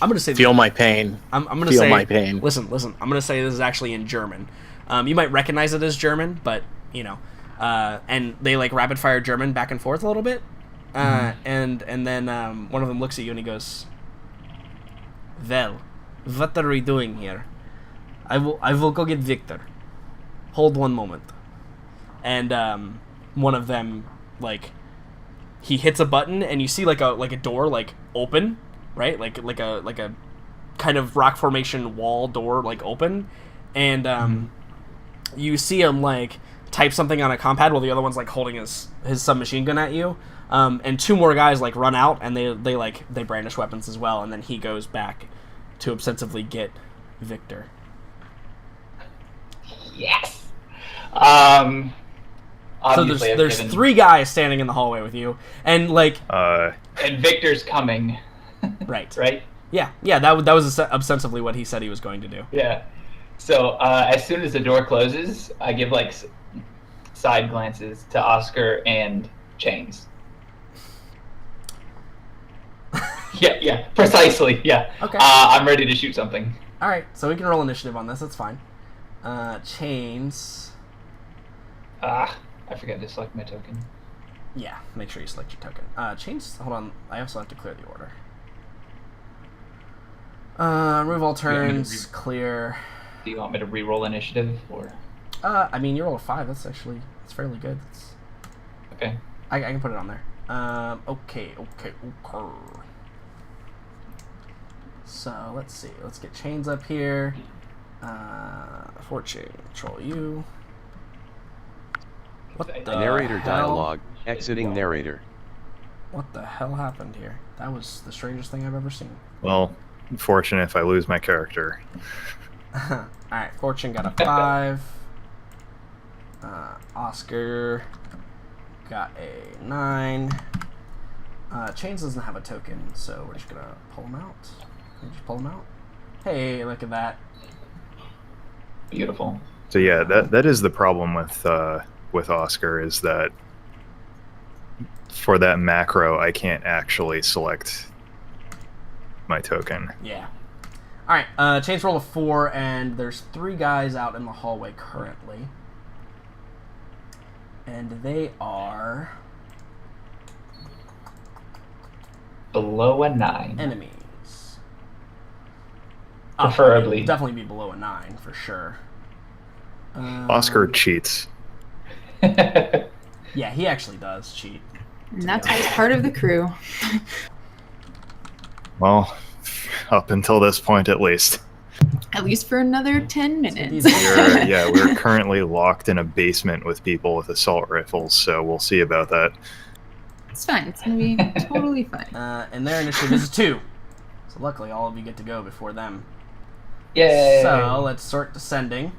[SPEAKER 2] gonna say
[SPEAKER 5] Feel my pain.
[SPEAKER 2] I'm gonna
[SPEAKER 5] Feel
[SPEAKER 2] say
[SPEAKER 5] my pain.
[SPEAKER 2] Listen. I'm gonna say this is actually in German. You might recognize it as German, but you know, and they like rapid fire German back and forth a little bit, and then one of them looks at you and he goes, "Well, what are we doing here? I will go get Victor. Hold one moment." And one of them, like, he hits a button and you see like a door like open, right? Like a kind of rock formation wall door like open, and you see him like type something on a compad while the other one's like holding his submachine gun at you. And two more guys like run out and they brandish weapons as well, and then he goes back to obsessively get Victor.
[SPEAKER 4] Yes.
[SPEAKER 2] So there's three guys standing in the hallway with you, and like
[SPEAKER 4] and Victor's coming.
[SPEAKER 2] Right.
[SPEAKER 4] Right.
[SPEAKER 2] Yeah. That was ostensibly what he said he was going to do.
[SPEAKER 4] Yeah. So as soon as the door closes, I give like side glances to Oscar and Chains. Yeah, precisely. Yeah.
[SPEAKER 2] Okay.
[SPEAKER 4] I'm ready to shoot something.
[SPEAKER 2] All right, so we can roll initiative on this. That's fine. Chains.
[SPEAKER 4] I forgot to select my token.
[SPEAKER 2] Yeah, make sure you select your token. Chains. Hold on. I also have to clear the order. Remove all turns. Clear.
[SPEAKER 4] Do you want me to re-roll initiative or?
[SPEAKER 2] I mean, you roll a 5. That's fairly good.
[SPEAKER 4] Okay.
[SPEAKER 2] I can put it on there. Okay. So let's see. Let's get Chains up here. Fortune, control you. What the
[SPEAKER 6] Narrator
[SPEAKER 2] hell?
[SPEAKER 6] dialogue. Exiting narrator.
[SPEAKER 2] What the hell happened here? That was the strangest thing I've ever seen.
[SPEAKER 1] Well, fortunate if I lose my character.
[SPEAKER 2] Alright, Fortune got a 5. Oscar got a 9. Chains doesn't have a token, so we're just gonna pull him out. Can you just pull him out? Hey, look at that.
[SPEAKER 4] Beautiful.
[SPEAKER 1] So yeah, that is the problem with Oscar, is that for that macro I can't actually select my token.
[SPEAKER 2] Yeah. Alright, Chains roll a 4, and there's 3 guys out in the hallway currently. And they are
[SPEAKER 4] below a 9.
[SPEAKER 2] enemies.
[SPEAKER 4] Preferably.
[SPEAKER 2] Definitely be below a 9 for sure.
[SPEAKER 1] Oscar cheats.
[SPEAKER 2] Yeah, he actually does cheat.
[SPEAKER 3] And that's why he's part of the crew.
[SPEAKER 1] Well, up until this point at least.
[SPEAKER 3] At least for another 10 minutes.
[SPEAKER 1] We're currently locked in a basement with people with assault rifles, so we'll see about that.
[SPEAKER 3] It's fine. It's going to be totally fine.
[SPEAKER 2] And their initiative is 2. So luckily all of you get to go before them.
[SPEAKER 4] Yay!
[SPEAKER 2] So let's start descending.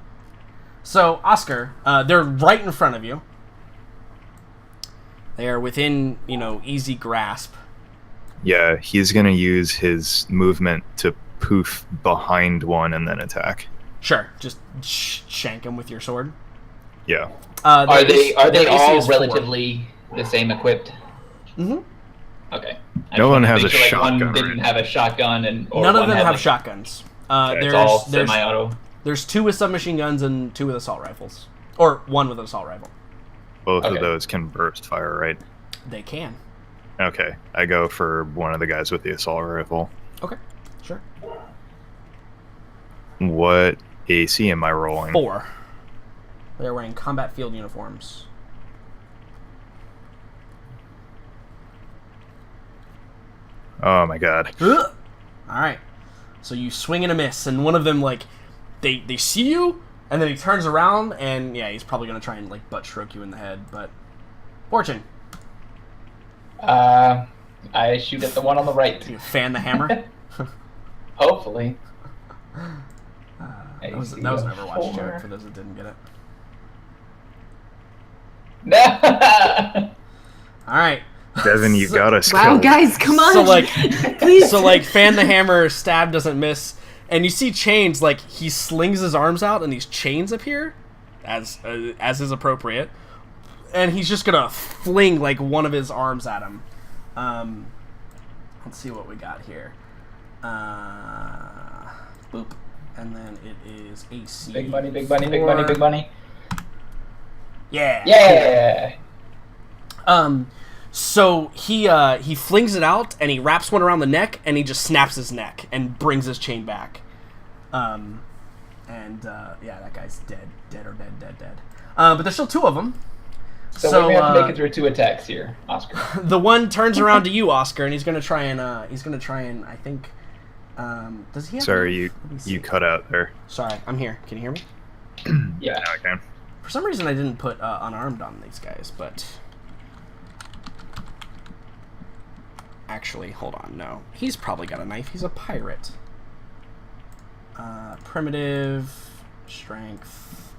[SPEAKER 2] So Oscar, they're right in front of you. They are within, easy grasp.
[SPEAKER 1] Yeah, he's gonna use his movement to poof behind one and then attack.
[SPEAKER 2] Sure, just shank him with your sword.
[SPEAKER 1] Yeah.
[SPEAKER 4] Are they
[SPEAKER 2] their AC
[SPEAKER 4] all
[SPEAKER 2] is 4.
[SPEAKER 4] relatively the same equipped?
[SPEAKER 2] Mm-hmm.
[SPEAKER 4] Okay.
[SPEAKER 1] No one has a
[SPEAKER 4] One
[SPEAKER 1] shotgun,
[SPEAKER 4] didn't
[SPEAKER 1] right?
[SPEAKER 4] have a shotgun, and
[SPEAKER 2] None of them have
[SPEAKER 4] like,
[SPEAKER 2] shotguns.
[SPEAKER 4] it's all semi-auto.
[SPEAKER 2] There's 2 with submachine guns and 2 with assault rifles, or 1 with an assault rifle.
[SPEAKER 1] Both
[SPEAKER 4] Okay.
[SPEAKER 1] of those can burst fire, right?
[SPEAKER 2] They can.
[SPEAKER 1] Okay, I go for one of the guys with the assault rifle.
[SPEAKER 2] Okay, sure.
[SPEAKER 1] What AC am I rolling?
[SPEAKER 2] 4. They're wearing combat field uniforms.
[SPEAKER 1] Oh my god.
[SPEAKER 2] All right. So you swing and a miss, and one of them they see you, and then he turns around, and yeah, he's probably gonna try and butt stroke you in the head. But Fortune,
[SPEAKER 4] I shoot at the one on the right.
[SPEAKER 2] you fan the hammer.
[SPEAKER 4] Hopefully.
[SPEAKER 2] That was an Overwatch joke for those that didn't get it.
[SPEAKER 4] No.
[SPEAKER 2] All right.
[SPEAKER 1] Devin, you got us
[SPEAKER 3] Wow,
[SPEAKER 1] killed.
[SPEAKER 3] guys, come on.
[SPEAKER 2] Please. So fan the hammer, stab doesn't miss, and you see Chains he slings his arms out and these chains appear, as is appropriate, and he's just gonna fling one of his arms at him. Let's see what we got here. Boop, and then it is AC.
[SPEAKER 4] Big money, big money, big money, big money.
[SPEAKER 2] Yeah.
[SPEAKER 4] Yeah.
[SPEAKER 2] So he flings it out and he wraps one around the neck and he just snaps his neck and brings his chain back. Yeah, that guy's dead. But there's still 2 of them.
[SPEAKER 4] So we have to make it through 2 attacks here, Oscar.
[SPEAKER 2] The one turns around to you, Oscar, and he's gonna try and I think. Does he have?
[SPEAKER 1] Sorry, you cut out there.
[SPEAKER 2] Sorry, I'm here. Can you hear me?
[SPEAKER 4] Yeah.
[SPEAKER 1] Now I can.
[SPEAKER 2] For some reason, I didn't put unarmed on these guys, but actually, hold on. No, he's probably got a knife. He's a pirate. Primitive strength.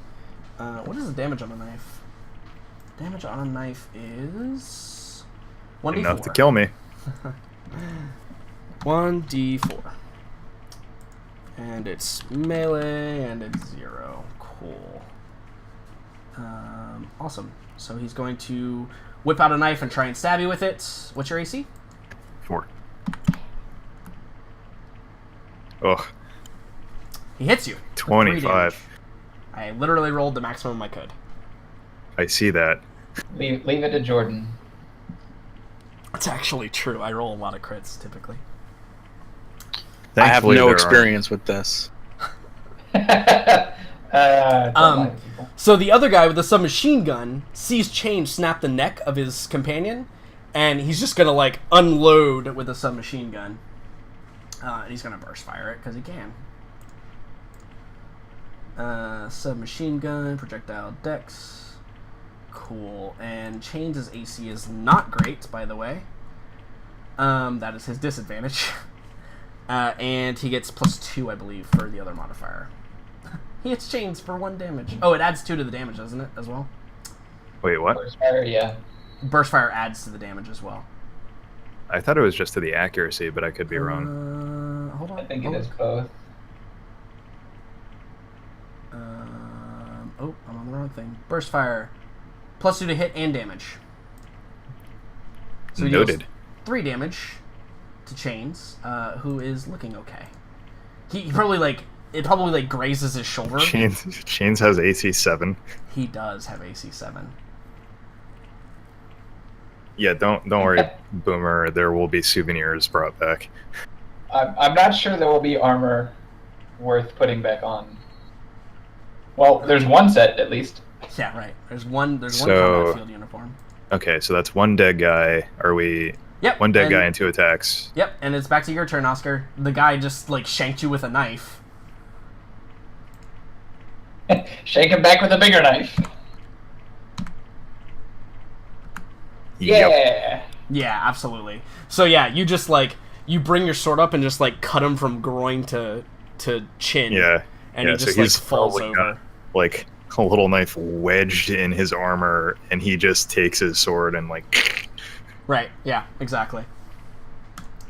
[SPEAKER 2] What is the damage on a knife? Damage on a knife is 1d4.
[SPEAKER 1] Enough to kill me.
[SPEAKER 2] 1d4. And it's melee, and it's 0. Cool. Awesome. So he's going to whip out a knife and try and stab you with it. What's your AC?
[SPEAKER 1] 4. Ugh.
[SPEAKER 2] He hits you.
[SPEAKER 1] 25.
[SPEAKER 2] I literally rolled the maximum I could.
[SPEAKER 1] I see that.
[SPEAKER 4] Leave it to Jordan.
[SPEAKER 2] That's actually true. I roll a lot of crits, typically.
[SPEAKER 5] I have
[SPEAKER 1] Thankfully,
[SPEAKER 5] no
[SPEAKER 1] there
[SPEAKER 5] experience with this.
[SPEAKER 2] So the other guy with the submachine gun sees Change snap the neck of his companion, and he's just gonna like unload with a submachine gun. And he's gonna burst fire it because he can. Submachine gun, projectile dex. Cool. And Chains' AC is not great, by the way. That is his disadvantage. And he gets +2, I believe, for the other modifier. He hits Chains for 1 damage. Oh, it adds 2 to the damage, doesn't it, as well?
[SPEAKER 1] Wait, what?
[SPEAKER 4] Burst fire, yeah.
[SPEAKER 2] Burst fire adds to the damage as well.
[SPEAKER 1] I thought it was just to the accuracy, but I could be wrong.
[SPEAKER 2] Hold on.
[SPEAKER 4] I think it is both.
[SPEAKER 2] Oh, I'm on the wrong thing. Burst fire. +2 to hit and damage. So he deals
[SPEAKER 1] Noted.
[SPEAKER 2] 3 damage to Chains, who is looking okay. He probably it probably grazes his shoulder.
[SPEAKER 1] Chains has AC 7.
[SPEAKER 2] He does have AC 7.
[SPEAKER 1] Yeah, don't worry, Boomer. There will be souvenirs brought back.
[SPEAKER 4] I'm not sure there will be armor worth putting back on. Well, there's one set at least.
[SPEAKER 2] Yeah, right. There's one
[SPEAKER 1] So-
[SPEAKER 2] combat field uniform.
[SPEAKER 1] Okay, so that's 1 dead guy. Are we?
[SPEAKER 2] Yep.
[SPEAKER 1] 1 dead
[SPEAKER 2] and-
[SPEAKER 1] guy and 2 attacks.
[SPEAKER 2] Yep, and it's back to your turn, Oscar. The guy just shanked you with a knife.
[SPEAKER 4] Shake him back with a bigger knife.
[SPEAKER 1] Yep.
[SPEAKER 4] Yeah.
[SPEAKER 2] Yeah, absolutely. So yeah, you just you bring your sword up and just cut him from groin to chin.
[SPEAKER 1] Yeah.
[SPEAKER 2] And
[SPEAKER 1] yeah,
[SPEAKER 2] he just
[SPEAKER 1] so he's
[SPEAKER 2] falls
[SPEAKER 1] probably
[SPEAKER 2] over.
[SPEAKER 1] got, a little knife wedged in his armor, and he just takes his sword and
[SPEAKER 2] Right. Yeah. Exactly.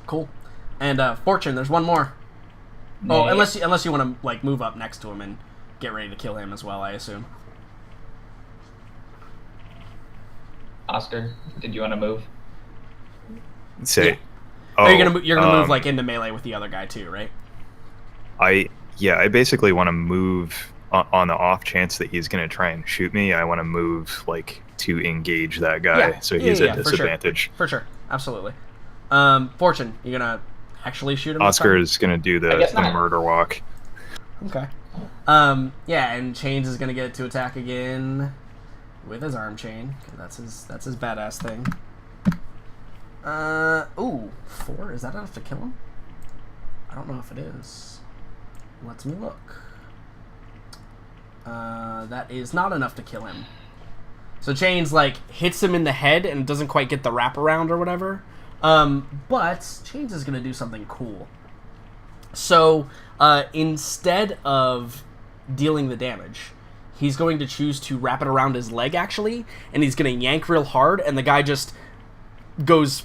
[SPEAKER 2] Cool. And Fortune, there's one more. Oh, unless you want to move up next to him and get ready to kill him as well, I assume.
[SPEAKER 4] Oscar, did you want to move?
[SPEAKER 1] say.
[SPEAKER 2] Yeah.
[SPEAKER 1] Oh,
[SPEAKER 2] you're gonna move into melee with the other guy too, right?
[SPEAKER 1] I basically want to move on the off chance that he's going to try and shoot me. I want to move to engage that guy, so he's at disadvantage.
[SPEAKER 2] For sure, absolutely. Fortune, you gonna actually shoot him?
[SPEAKER 1] Oscar is going to do the murder walk.
[SPEAKER 2] Okay. Yeah, and Chains is gonna get to attack again with his arm chain. That's his badass thing. Ooh, 4. Is that enough to kill him? I don't know if it is. Let's me look. That is not enough to kill him. So Chains hits him in the head and doesn't quite get the wraparound or whatever. But Chains is gonna do something cool. So instead of dealing the damage, he's going to choose to wrap it around his leg actually, and he's gonna yank real hard, and the guy just goes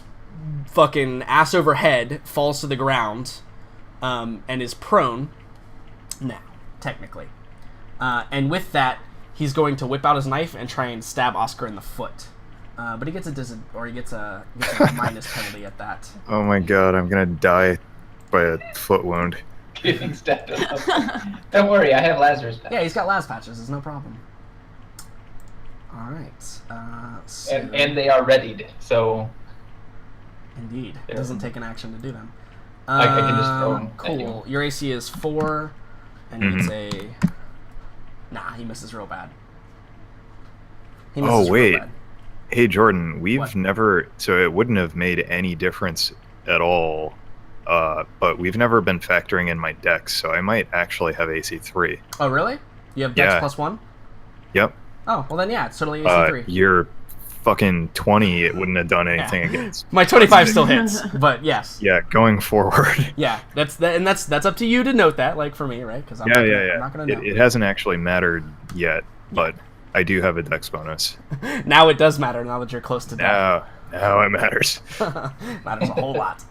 [SPEAKER 2] fucking ass over head, falls to the ground, and is prone now, technically. And with that, he's going to whip out his knife and try and stab Oscar in the foot. But he gets a minus penalty at that.
[SPEAKER 1] Oh my god, I'm gonna die by a foot wound.
[SPEAKER 4] Getting stabbed. Don't worry, I have Lazarus patch.
[SPEAKER 2] Yeah, he's got las patches. It's no problem. All right. So,
[SPEAKER 4] and they are readied, so
[SPEAKER 2] indeed, it doesn't take an action to do them.
[SPEAKER 4] I can just throw them.
[SPEAKER 2] Cool. Your AC is 4, and it's a. Nah, he misses real bad. He misses real
[SPEAKER 1] wait.
[SPEAKER 2] bad.
[SPEAKER 1] Hey, Jordan, we've
[SPEAKER 2] What?
[SPEAKER 1] never... So it wouldn't have made any difference at all, but we've never been factoring in my dex, so I might actually have AC 3.
[SPEAKER 2] Oh, really? You have Dex
[SPEAKER 1] Yeah.
[SPEAKER 2] +1?
[SPEAKER 1] Yep.
[SPEAKER 2] Oh, well then, yeah, it's totally AC 3.
[SPEAKER 1] Your fucking 20, it wouldn't have done anything against.
[SPEAKER 2] My 25 still hits, but yes.
[SPEAKER 1] Yeah, going forward.
[SPEAKER 2] Yeah, that's up to you to note that, like for me, right? Because I'm not gonna know.
[SPEAKER 1] It hasn't actually mattered yet, but I do have a dex bonus.
[SPEAKER 2] Now it does matter. Now that you're close to death,
[SPEAKER 1] Now it matters.
[SPEAKER 2] matters a whole lot.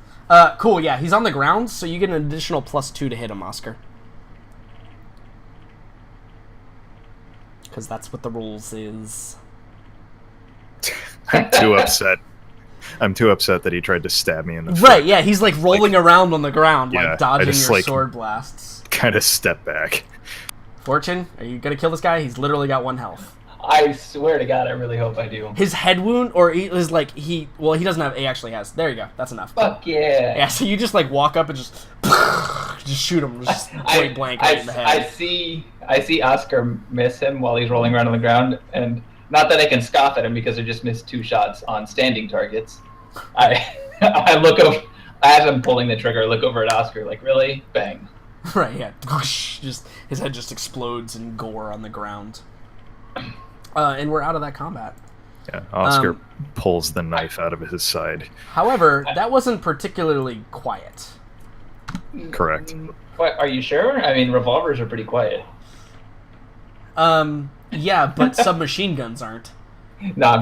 [SPEAKER 2] Cool. Yeah, he's on the ground, so you get an additional +2 to hit him, Oscar. Because that's what the rules is.
[SPEAKER 1] I'm too upset. I'm too upset that he tried to stab me in the
[SPEAKER 2] Right? Yeah, he's like rolling around on the ground,
[SPEAKER 1] Yeah, I
[SPEAKER 2] like dodging
[SPEAKER 1] just,
[SPEAKER 2] your
[SPEAKER 1] like-
[SPEAKER 2] sword blasts.
[SPEAKER 1] Kind of step back.
[SPEAKER 2] Fortune, are you gonna kill this guy? He's literally got 1 health.
[SPEAKER 4] I swear to God, I really hope I do.
[SPEAKER 2] His head wound, or he is like he doesn't have. He actually has. There you go. That's enough.
[SPEAKER 4] Fuck yeah.
[SPEAKER 2] Yeah. So you just like walk up and just shoot him, just point blank right in the head.
[SPEAKER 4] I see Oscar miss him while he's rolling around on the ground, and not that I can scoff at him because I just missed 2 shots on standing targets. I look over as I'm pulling the trigger. I look over at Oscar like, really? Bang.
[SPEAKER 2] Right, yeah. Just his head just explodes in gore on the ground. And we're out of that combat.
[SPEAKER 1] Yeah, Oscar pulls the knife out of his side.
[SPEAKER 2] However, that wasn't particularly quiet.
[SPEAKER 1] Correct.
[SPEAKER 4] What? Are you sure? I mean, revolvers are pretty quiet.
[SPEAKER 2] Yeah, but submachine guns aren't.
[SPEAKER 4] No,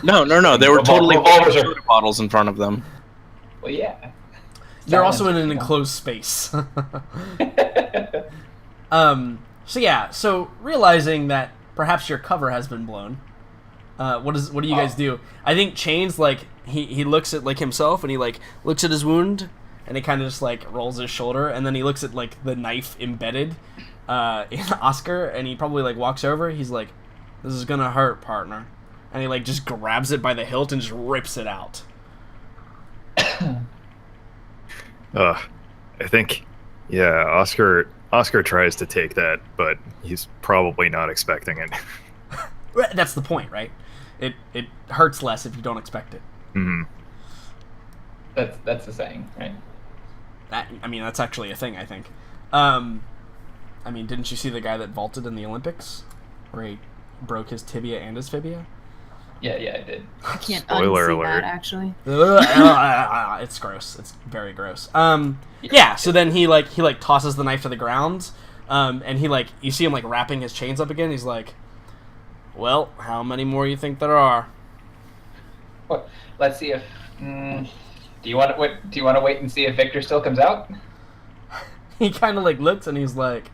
[SPEAKER 5] No. They were totally
[SPEAKER 4] Revolvers are-
[SPEAKER 5] soda bottles in front of them.
[SPEAKER 4] well, yeah.
[SPEAKER 2] You're also in an enclosed space. So realizing that perhaps your cover has been blown, what do you guys do? I think Chain's like he looks at like himself and he like looks at his wound and he kind of just like rolls his shoulder and then he looks at like the knife embedded in Oscar and he probably like walks over. He's like, "This is gonna hurt, partner," and he like just grabs it by the hilt and just rips it out.
[SPEAKER 1] I think, yeah, Oscar tries to take that, but he's probably not expecting it.
[SPEAKER 2] That's the point, right? It hurts less if you don't expect it.
[SPEAKER 1] Mhm.
[SPEAKER 4] That's the saying, right?
[SPEAKER 2] That's actually a thing, I think. Didn't you see the guy that vaulted in the Olympics? Where he broke his tibia and his fibia?
[SPEAKER 4] Yeah, I did.
[SPEAKER 3] I can't
[SPEAKER 1] Spoiler
[SPEAKER 3] unsee
[SPEAKER 1] alert.
[SPEAKER 3] that, actually.
[SPEAKER 2] It's gross. It's very gross. Yeah, so then he tosses the knife to the ground, and you see him like wrapping his chains up again. He's like, "Well, how many more you think there are?"
[SPEAKER 4] What? Let's see if. Do you want to wait and see if Victor still comes out?
[SPEAKER 2] He kind of like looks and he's like,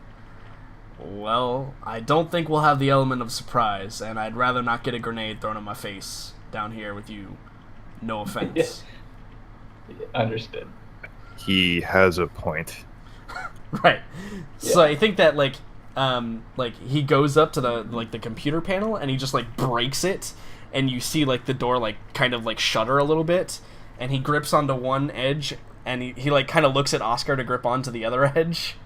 [SPEAKER 2] "Well, I don't think we'll have the element of surprise, and I'd rather not get a grenade thrown in my face down here with you. No offense."
[SPEAKER 4] Understood.
[SPEAKER 1] He has a point.
[SPEAKER 2] Right. So
[SPEAKER 4] Yeah.
[SPEAKER 2] I think that he goes up to the computer panel and he just like breaks it, and you see like the door like kind of like shudder a little bit, and he grips onto one edge, and he like kind of looks at Oscar to grip onto the other edge.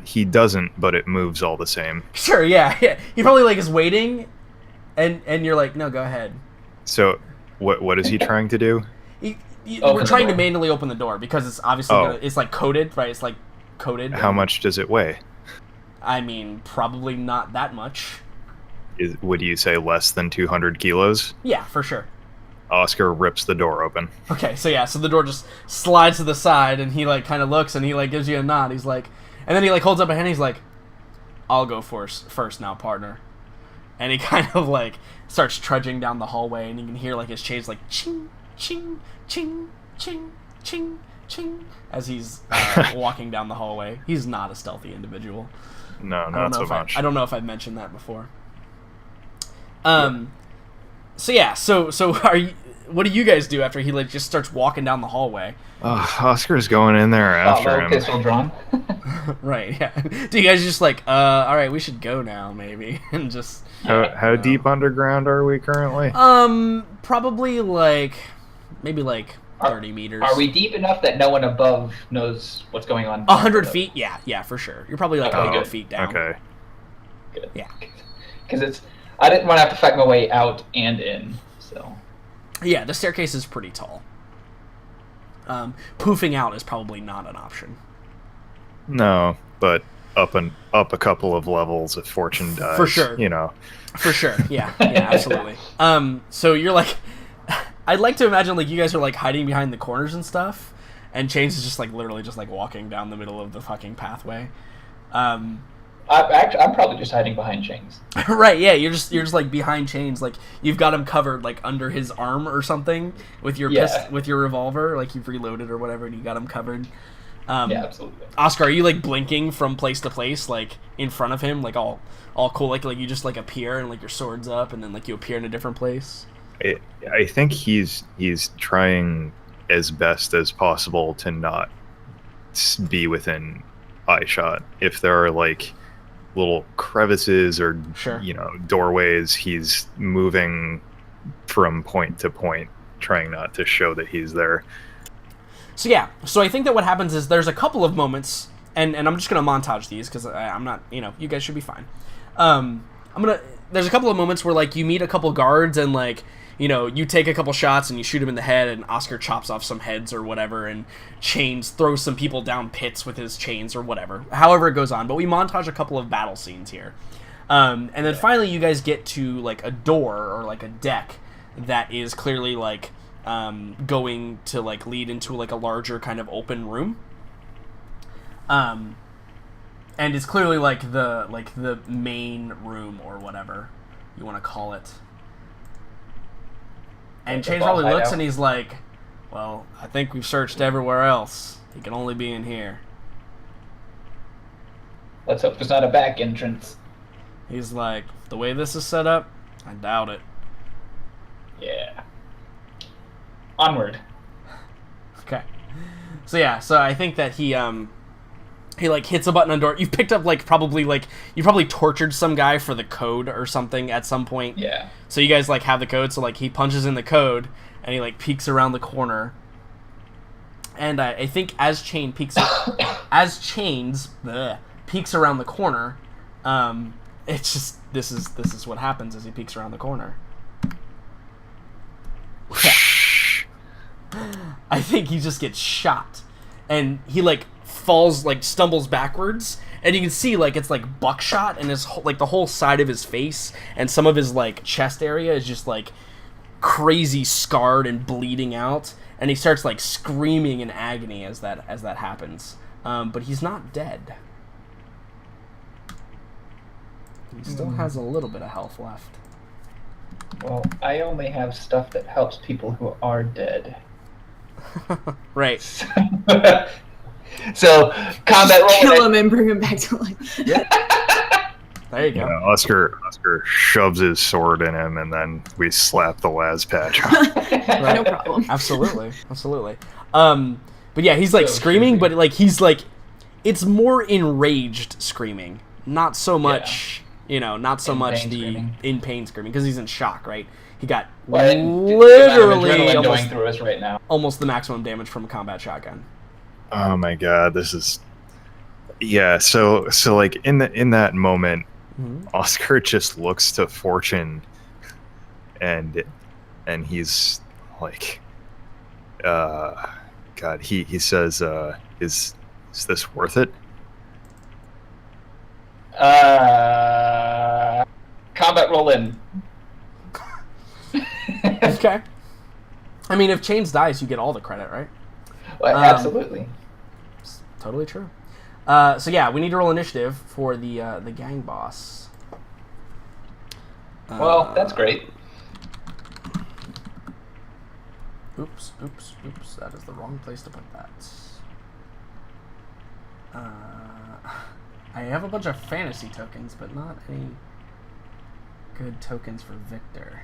[SPEAKER 1] He doesn't, but it moves all the same.
[SPEAKER 2] Sure, yeah. He probably like is waiting, and you're like, "No, go ahead."
[SPEAKER 1] So, what is he trying to do?
[SPEAKER 4] Open
[SPEAKER 2] We're
[SPEAKER 4] the
[SPEAKER 2] trying to
[SPEAKER 4] door.
[SPEAKER 2] manually open the door because it's obviously it's like coated, right? It's like coated.
[SPEAKER 1] How much does it weigh?
[SPEAKER 2] Probably not that much.
[SPEAKER 1] Would you say less than 200 kilos?
[SPEAKER 2] Yeah, for sure.
[SPEAKER 1] Oscar rips the door open.
[SPEAKER 2] Okay, so the door just slides to the side, and he like kind of looks, and he like gives you a nod. He's like, and then he like holds up a hand. He's like, "I'll go first now, partner." And he kind of like starts trudging down the hallway, and you can hear like his chains like ching, ching, ching, ching, ching, ching as he's walking down the hallway. He's not a stealthy individual.
[SPEAKER 1] No, not so much.
[SPEAKER 2] I don't know if I've mentioned that before. So are you? what do you guys do after he like just starts walking down the hallway?
[SPEAKER 1] Oscar's going in there after him.
[SPEAKER 4] Pistol drawn.
[SPEAKER 2] Right, yeah. Do you guys just like, all right, we should go now, maybe, and just...
[SPEAKER 1] How deep underground are we currently?
[SPEAKER 2] Probably like, maybe like 30 meters.
[SPEAKER 4] Are we deep enough that no one above knows what's going on?
[SPEAKER 2] 100 feet? Yeah, for sure. You're probably like 100 feet down.
[SPEAKER 1] Okay.
[SPEAKER 4] Good.
[SPEAKER 2] Yeah.
[SPEAKER 4] Because I didn't want to have to fight my way out and in, so...
[SPEAKER 2] Yeah, the staircase is pretty tall. Poofing out is probably not an option.
[SPEAKER 1] No, but up a couple of levels if fortune dies.
[SPEAKER 2] For sure.
[SPEAKER 1] You know.
[SPEAKER 2] For sure. Yeah, absolutely. So you're like, I'd like to imagine like you guys are like hiding behind the corners and stuff, and Chains is just like literally just like walking down the middle of the fucking pathway.
[SPEAKER 4] I'm probably just hiding behind Chains.
[SPEAKER 2] Right, yeah, you're just like behind Chains, like you've got him covered like under his arm or something with your with your revolver, like you've reloaded or whatever, and you got him covered.
[SPEAKER 4] Yeah, absolutely.
[SPEAKER 2] Oscar, are you like blinking from place to place, like in front of him, like all cool, like you just like appear and like your sword's up, and then like you appear in a different place?
[SPEAKER 1] I think he's trying as best as possible to not be within eye shot. If there are like little crevices or doorways, he's moving from point to point, trying not to show that he's there.
[SPEAKER 2] So I think that what happens is there's a couple of moments, and I'm just gonna montage these because I'm not, you guys should be fine. There's a couple of moments where like you meet a couple guards and like you take a couple shots and you shoot him in the head, and Oscar chops off some heads or whatever, and Chains throws some people down pits with his chains or whatever. However it goes on, but we montage a couple of battle scenes here, and then finally you guys get to like a door or like a deck that is clearly like going to like lead into like a larger kind of open room, and it's clearly like the main room or whatever you want to call it. And Chains probably looks and he's like, well, I think we've searched everywhere else. He can only be in here.
[SPEAKER 4] Let's hope there's not a back entrance.
[SPEAKER 2] He's like, the way this is set up, I doubt it.
[SPEAKER 4] Yeah. Onward.
[SPEAKER 2] Okay. So I think that he like hits a button on door. You've picked up you probably tortured some guy for the code or something at some point.
[SPEAKER 4] Yeah.
[SPEAKER 2] So you guys like have the code, so like he punches in the code and he like peeks around the corner. And I think as Chains peeks around the corner, it's just this is what happens as he peeks around the corner. Yeah. I think he just gets shot, and he like falls, like stumbles backwards, and you can see like it's like buckshot, and his like the whole side of his face and some of his like chest area is just like crazy scarred and bleeding out, and he starts like screaming in agony as that happens. But he's not dead. He still has a little bit of health left.
[SPEAKER 4] Well, I only have stuff that helps people who are dead.
[SPEAKER 2] Right.
[SPEAKER 4] So, combat roll.
[SPEAKER 3] Kill him and bring him back to life.
[SPEAKER 2] There you go.
[SPEAKER 1] Yeah, Oscar shoves his sword in him, and then we slap the Laz patch on.
[SPEAKER 2] Right.
[SPEAKER 3] No problem.
[SPEAKER 2] Absolutely. But yeah, he's like screaming, but like he's like, it's more enraged screaming, not so much, not so much the in pain screaming, because he's in shock, right? He got literally
[SPEAKER 4] going through us right now.
[SPEAKER 2] Almost the maximum damage from a combat shotgun.
[SPEAKER 1] Oh my god, this is... Yeah, so like in that moment, Oscar just looks to Fortune, and he's like, God, he says, is this worth it?
[SPEAKER 4] Combat roll in.
[SPEAKER 2] Okay. I mean, if Chains dies, you get all the credit, right?
[SPEAKER 4] Well, absolutely.
[SPEAKER 2] Totally true. So yeah, we need to roll initiative for the gang boss.
[SPEAKER 4] Well, that's great.
[SPEAKER 2] Oops. That is the wrong place to put that. I have a bunch of fantasy tokens, but not any good tokens for Victor.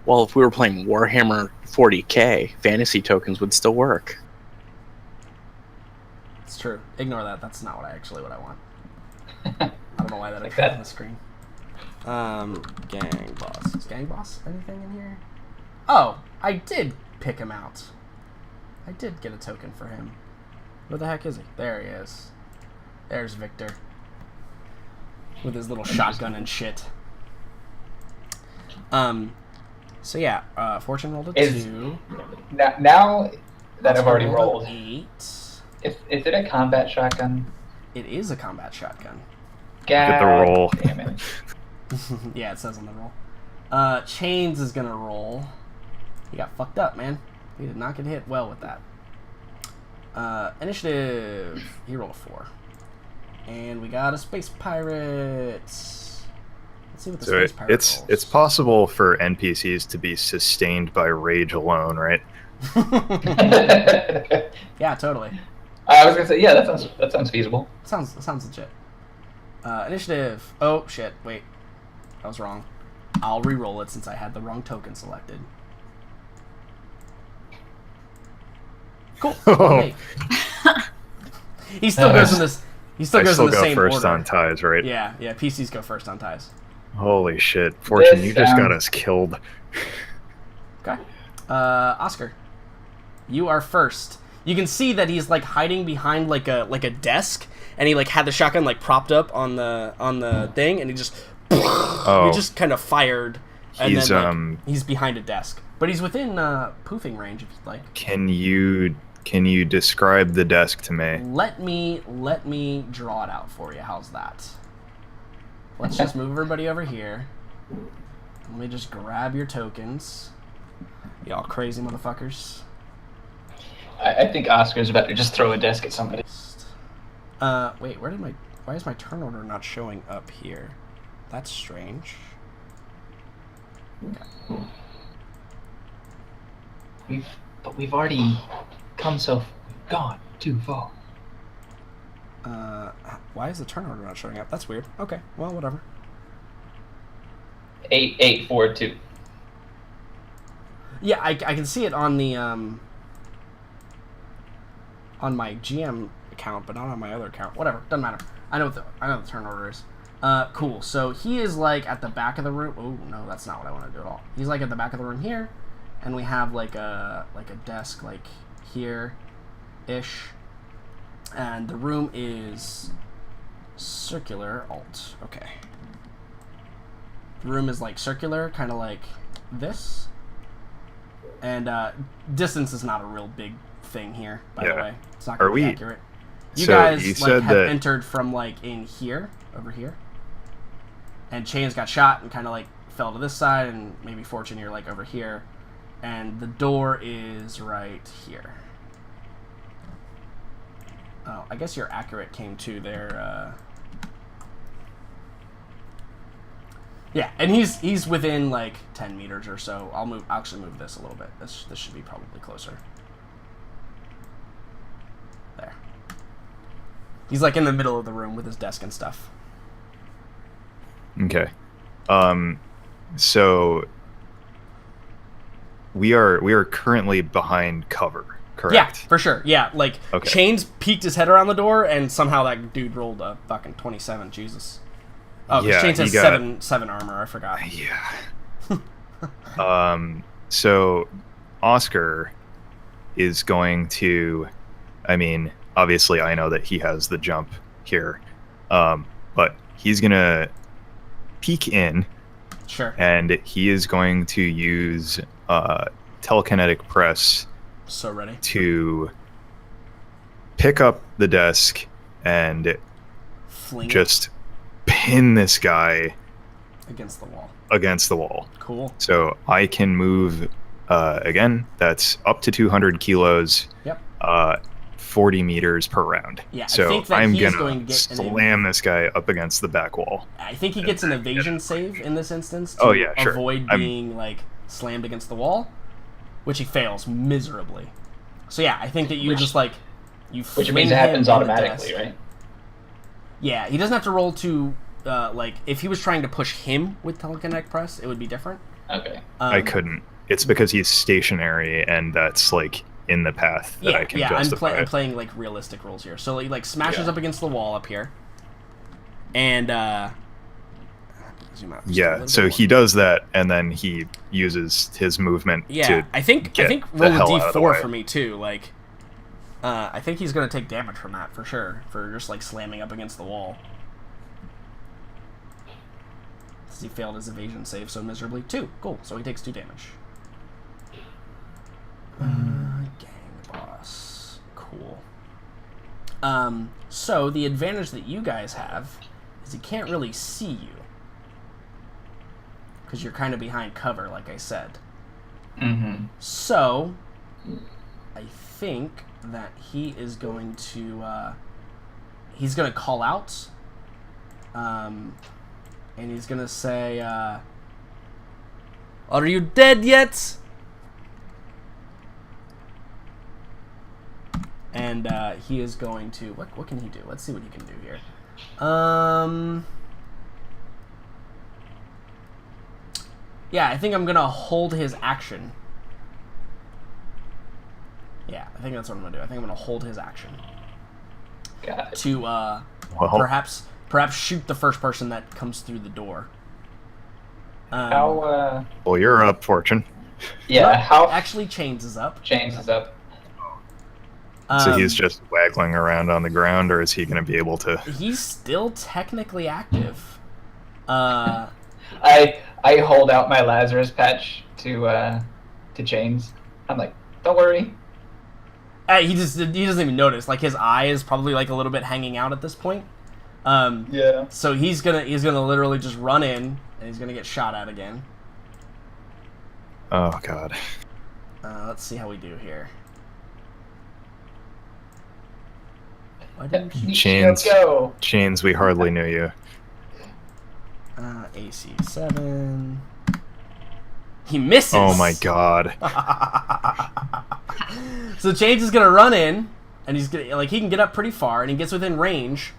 [SPEAKER 5] Well, if we were playing Warhammer 40k, fantasy tokens would still work.
[SPEAKER 2] It's true. Ignore that. That's not what I want. I don't know why that
[SPEAKER 4] Like
[SPEAKER 2] appeared
[SPEAKER 4] that.
[SPEAKER 2] on the screen. Gang boss. Is gang boss anything in here? Oh, I did pick him out. I did get a token for him. Where the heck is he? There he is. There's Victor. With his little shotgun and shit. So yeah, Fortune rolled a 2.
[SPEAKER 4] Now that I've already
[SPEAKER 2] Oscar
[SPEAKER 4] rolled,
[SPEAKER 2] 8.
[SPEAKER 4] is it a combat shotgun?
[SPEAKER 2] It is a combat shotgun.
[SPEAKER 1] Get the roll.
[SPEAKER 4] Damn it.
[SPEAKER 2] Yeah, it says on the roll. Chains is gonna roll. He got fucked up, man. He did not get hit well with that. Initiative. He rolled a 4. And we got a space pirate. Let's see what the
[SPEAKER 1] So
[SPEAKER 2] space pirate rolls.
[SPEAKER 1] it's possible for NPCs to be sustained by rage alone, right?
[SPEAKER 2] Yeah, totally.
[SPEAKER 4] I was gonna say, yeah, that sounds feasible.
[SPEAKER 2] Sounds legit. Initiative. Oh shit! Wait, I was wrong. I'll re-roll it since I had the wrong token selected. Cool. Okay. He still goes in this. He still
[SPEAKER 1] I
[SPEAKER 2] goes
[SPEAKER 1] still
[SPEAKER 2] in the
[SPEAKER 1] go
[SPEAKER 2] same
[SPEAKER 1] first
[SPEAKER 2] order.
[SPEAKER 1] on ties, right?
[SPEAKER 2] Yeah. PCs go first on ties.
[SPEAKER 1] Holy shit. Fortune,
[SPEAKER 4] This
[SPEAKER 1] you just got
[SPEAKER 4] sounds-
[SPEAKER 1] us killed.
[SPEAKER 2] Okay. Oscar, you are first. You can see that he's like hiding behind like a desk, and he like had the shotgun like propped up on the thing, and he just he just kind of fired, and
[SPEAKER 1] He's,
[SPEAKER 2] then like, he's behind a desk, but he's within poofing range if you'd like.
[SPEAKER 1] Can you describe the desk to me?
[SPEAKER 2] Let me draw it out for you. How's that? Let's just move everybody over here. Let me just grab your tokens. Y'all crazy motherfuckers.
[SPEAKER 4] I think Oscar's about to just throw a desk at somebody.
[SPEAKER 2] Wait, why is my turn order not showing up here? That's strange. Okay.
[SPEAKER 4] We've already gone too far.
[SPEAKER 2] Why is the turn order not showing up? That's weird. Okay, well, whatever.
[SPEAKER 4] 8, 4, 2.
[SPEAKER 2] Yeah, I can see it on the on my GM account, but not on my other account. Whatever, doesn't matter. I know what the turn order is. Cool. So he is like at the back of the room. Oh no, that's not what I want to do at all. He's like at the back of the room here, and we have like a desk like here, ish, and the room is circular. Alt. Okay. The room is like circular, kind of like this. And distance is not a real big thing here, by the way. It's not going to be accurate. You guys like have entered from like in here, over here. And Chains got shot and kind of like fell to this side, and maybe Fortune you're like over here. And the door is right here. Oh, I guess your accurate came to there. Yeah, and he's within like 10 meters or so. I'll actually move this a little bit. This should be probably closer. There. He's like in the middle of the room with his desk and stuff.
[SPEAKER 1] Okay. So we are currently behind cover, correct?
[SPEAKER 2] Yeah, for sure. Yeah, like
[SPEAKER 1] Okay.
[SPEAKER 2] Chains peeked his head around the door, and somehow that dude rolled a fucking 27. Jesus. Oh,
[SPEAKER 1] Yeah,
[SPEAKER 2] Chains has
[SPEAKER 1] he got-
[SPEAKER 2] seven armor. I forgot.
[SPEAKER 1] Yeah. So Oscar is going to, I mean, obviously I know that he has the jump here, but he's gonna peek in,
[SPEAKER 2] Sure.
[SPEAKER 1] and he is going to use telekinetic press
[SPEAKER 2] So ready.
[SPEAKER 1] to pick up the desk and
[SPEAKER 2] Fling
[SPEAKER 1] just pin this guy
[SPEAKER 2] against the wall.
[SPEAKER 1] against the wall.
[SPEAKER 2] Cool.
[SPEAKER 1] So I can move, again, that's up to 200 kilos,
[SPEAKER 2] Yep.
[SPEAKER 1] 40 meters per round.
[SPEAKER 2] Yeah, I
[SPEAKER 1] so
[SPEAKER 2] think that
[SPEAKER 1] I'm
[SPEAKER 2] he's
[SPEAKER 1] gonna
[SPEAKER 2] going to get an
[SPEAKER 1] slam this guy up against the back wall.
[SPEAKER 2] I think he gets an evasion save in this instance to
[SPEAKER 1] Oh, yeah, sure.
[SPEAKER 2] avoid being like slammed against the wall, which he fails miserably. So yeah, I think that you just like you.
[SPEAKER 4] Which
[SPEAKER 2] fling
[SPEAKER 4] means it
[SPEAKER 2] him
[SPEAKER 4] happens
[SPEAKER 2] in the
[SPEAKER 4] automatically,
[SPEAKER 2] desk.
[SPEAKER 4] right?
[SPEAKER 2] Yeah, he doesn't have to roll to like if he was trying to push him with telekinetic press, it would be different.
[SPEAKER 4] Okay.
[SPEAKER 1] I couldn't. It's because he's stationary, and that's like in the path that I can justify
[SPEAKER 2] I'm
[SPEAKER 1] it.
[SPEAKER 2] playing like realistic rules here. So he like smashes
[SPEAKER 4] Yeah.
[SPEAKER 2] up against the wall up here, and zoom out just a
[SPEAKER 1] Yeah,
[SPEAKER 2] little
[SPEAKER 1] so
[SPEAKER 2] bit
[SPEAKER 1] he
[SPEAKER 2] more.
[SPEAKER 1] does that, and then he uses his movement
[SPEAKER 2] Yeah,
[SPEAKER 1] to
[SPEAKER 2] I think
[SPEAKER 1] get the
[SPEAKER 2] roll a
[SPEAKER 1] hell out of the
[SPEAKER 2] d4
[SPEAKER 1] way.
[SPEAKER 2] for me too. Like, I think he's gonna take damage from that for sure, for just like slamming up against the wall. He failed his evasion save so miserably. 2. Cool. So he takes 2 damage. Gang boss. Cool. So the advantage that you guys have is he can't really see you. Because you're kind of behind cover, like I said.
[SPEAKER 4] Mm-hmm.
[SPEAKER 2] So, I think that he is going to, he's going to call out, and he's going to say, are you dead yet? And, he is going to, what can he do? Let's see what he can do here. Yeah, I think I'm gonna hold his action. Yeah, I think that's what I'm gonna do. I think I'm gonna hold his action
[SPEAKER 4] Got it.
[SPEAKER 2] to
[SPEAKER 1] Well,
[SPEAKER 2] perhaps shoot the first person that comes through the door.
[SPEAKER 4] How?
[SPEAKER 1] well, you're up, Fortune.
[SPEAKER 4] Yeah.
[SPEAKER 2] Well,
[SPEAKER 4] How?
[SPEAKER 2] actually Chains is up.
[SPEAKER 4] Chains is up.
[SPEAKER 1] So he's
[SPEAKER 2] Um,
[SPEAKER 1] just waggling around on the ground, or is he going to be able to?
[SPEAKER 2] he's still technically active.
[SPEAKER 4] I hold out my Lazarus patch to Chains. I'm like, don't worry.
[SPEAKER 2] He doesn't even notice. Like his eye is probably like a little bit hanging out at this point.
[SPEAKER 4] Yeah.
[SPEAKER 2] So he's gonna literally just run in and he's gonna get shot at again.
[SPEAKER 1] Oh God.
[SPEAKER 2] Let's see how we do here. Why didn't you...
[SPEAKER 1] Chains.
[SPEAKER 4] Let's go.
[SPEAKER 1] Chains, we hardly knew you.
[SPEAKER 2] AC 7. He misses.
[SPEAKER 1] Oh my God.
[SPEAKER 2] So Chains is gonna run in, and he's gonna he can get up pretty far, and he gets within range.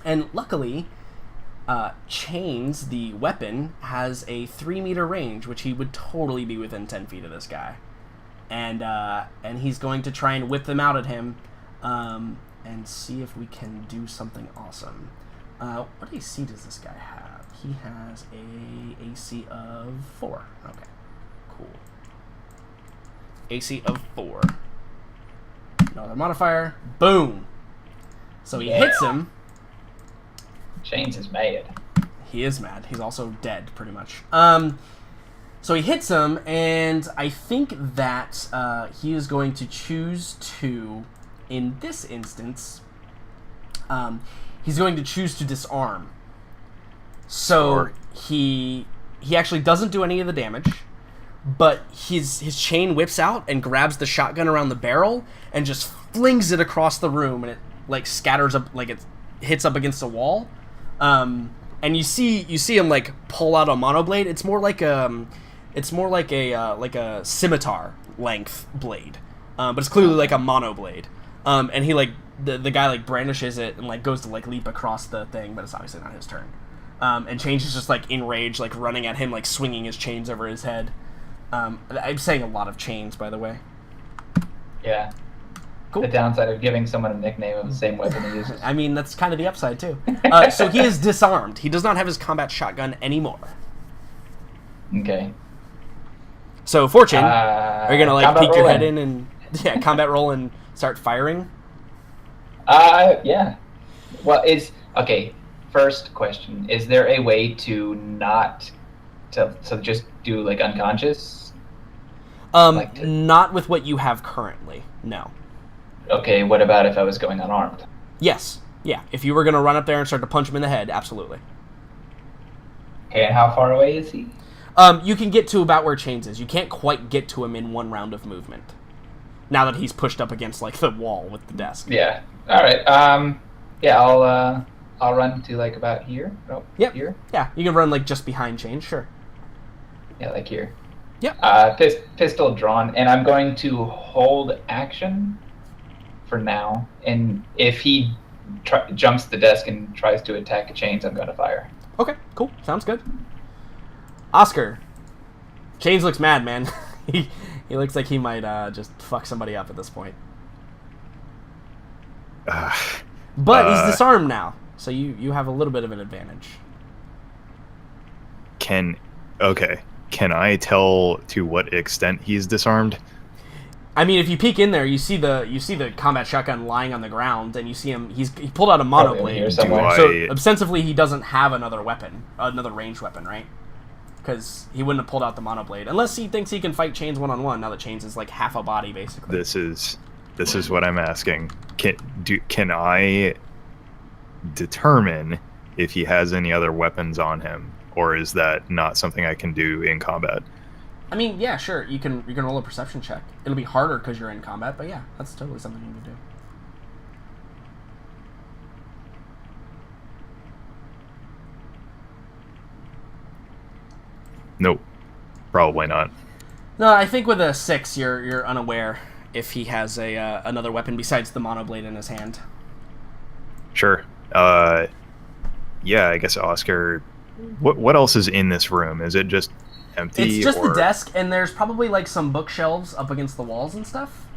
[SPEAKER 2] And luckily, Chains, the weapon, has a 3-meter range, which he would totally be within 10 feet of this guy. And he's going to try and whip them out at him, and see if we can do something awesome. What AC does this guy have? He has a AC of 4. Okay, cool. AC of 4. Another modifier. Boom. So he hits him.
[SPEAKER 4] Chains is mad.
[SPEAKER 2] He is mad. He's also dead, pretty much. So he hits him, and I think that he is going to choose to, in this instance, he's going to choose to disarm. So
[SPEAKER 1] Sure.
[SPEAKER 2] he actually doesn't do any of the damage, but his chain whips out and grabs the shotgun around the barrel and just flings it across the room, and it like scatters up, like it hits up against a wall. And you see him like pull out a monoblade. It's more like a scimitar length blade, but it's clearly like a monoblade. And he like the guy like brandishes it and like goes to like leap across the thing, but it's obviously not his turn. And Chains is just like enraged, like running at him, like swinging his chains over his head. I'm saying a lot of chains, by the way.
[SPEAKER 4] Yeah.
[SPEAKER 2] Cool.
[SPEAKER 4] The downside of giving someone a nickname of the same weapon he uses.
[SPEAKER 2] I mean, that's kind of the upside too. So he is disarmed. He does not have his combat shotgun anymore.
[SPEAKER 4] Okay.
[SPEAKER 2] So Fortune, are you gonna like
[SPEAKER 4] combat
[SPEAKER 2] peek your
[SPEAKER 4] roll
[SPEAKER 2] head in and combat roll and start firing?
[SPEAKER 4] Yeah. Well, okay. First question: is there a way to not to just do like unconscious?
[SPEAKER 2] Not with what you have currently. No.
[SPEAKER 4] Okay. What about if I was going unarmed?
[SPEAKER 2] Yes. Yeah. If you were gonna run up there and start to punch him in the head, absolutely.
[SPEAKER 4] Okay. And how far away is he?
[SPEAKER 2] You can get to about where Chains is. You can't quite get to him in one round of movement. Now that he's pushed up against like the wall with the desk.
[SPEAKER 4] Yeah. All right. Yeah. I'll run to like about here. Oh,
[SPEAKER 2] Yep.
[SPEAKER 4] Here.
[SPEAKER 2] Yeah. You can run like just behind Chains. Sure.
[SPEAKER 4] Yeah, like here.
[SPEAKER 2] Yep.
[SPEAKER 4] Pistol drawn, and I'm going to hold action for now. And if he jumps the desk and tries to attack Chains, I'm going to fire.
[SPEAKER 2] Okay. Cool. Sounds good. Oscar, Chains looks mad, man. he looks like he might just fuck somebody up at this point. But he's disarmed now, so you have a little bit of an advantage.
[SPEAKER 1] Can I tell to what extent he's disarmed?
[SPEAKER 2] I mean, if you peek in there, you see the combat shotgun lying on the ground, and you see him. He pulled out a monoblade. So ostensibly, he doesn't have another weapon, another ranged weapon, right? Because he wouldn't have pulled out the monoblade unless he thinks he can fight Chains one-on-one. Now that Chains is like half a body, basically.
[SPEAKER 1] This is what I'm asking. Can I determine if he has any other weapons on him, or is that not something I can do in combat?
[SPEAKER 2] I mean, yeah, sure. You can roll a perception check. It'll be harder because you're in combat, but yeah, that's totally something you can do.
[SPEAKER 1] Nope, probably not.
[SPEAKER 2] No, I think with a 6, you're unaware if he has another weapon besides the monoblade in his hand.
[SPEAKER 1] Sure. Yeah, I guess Oscar. What else is in this room? Is it just empty?
[SPEAKER 2] It's just the desk, and there's probably like some bookshelves up against the walls and stuff.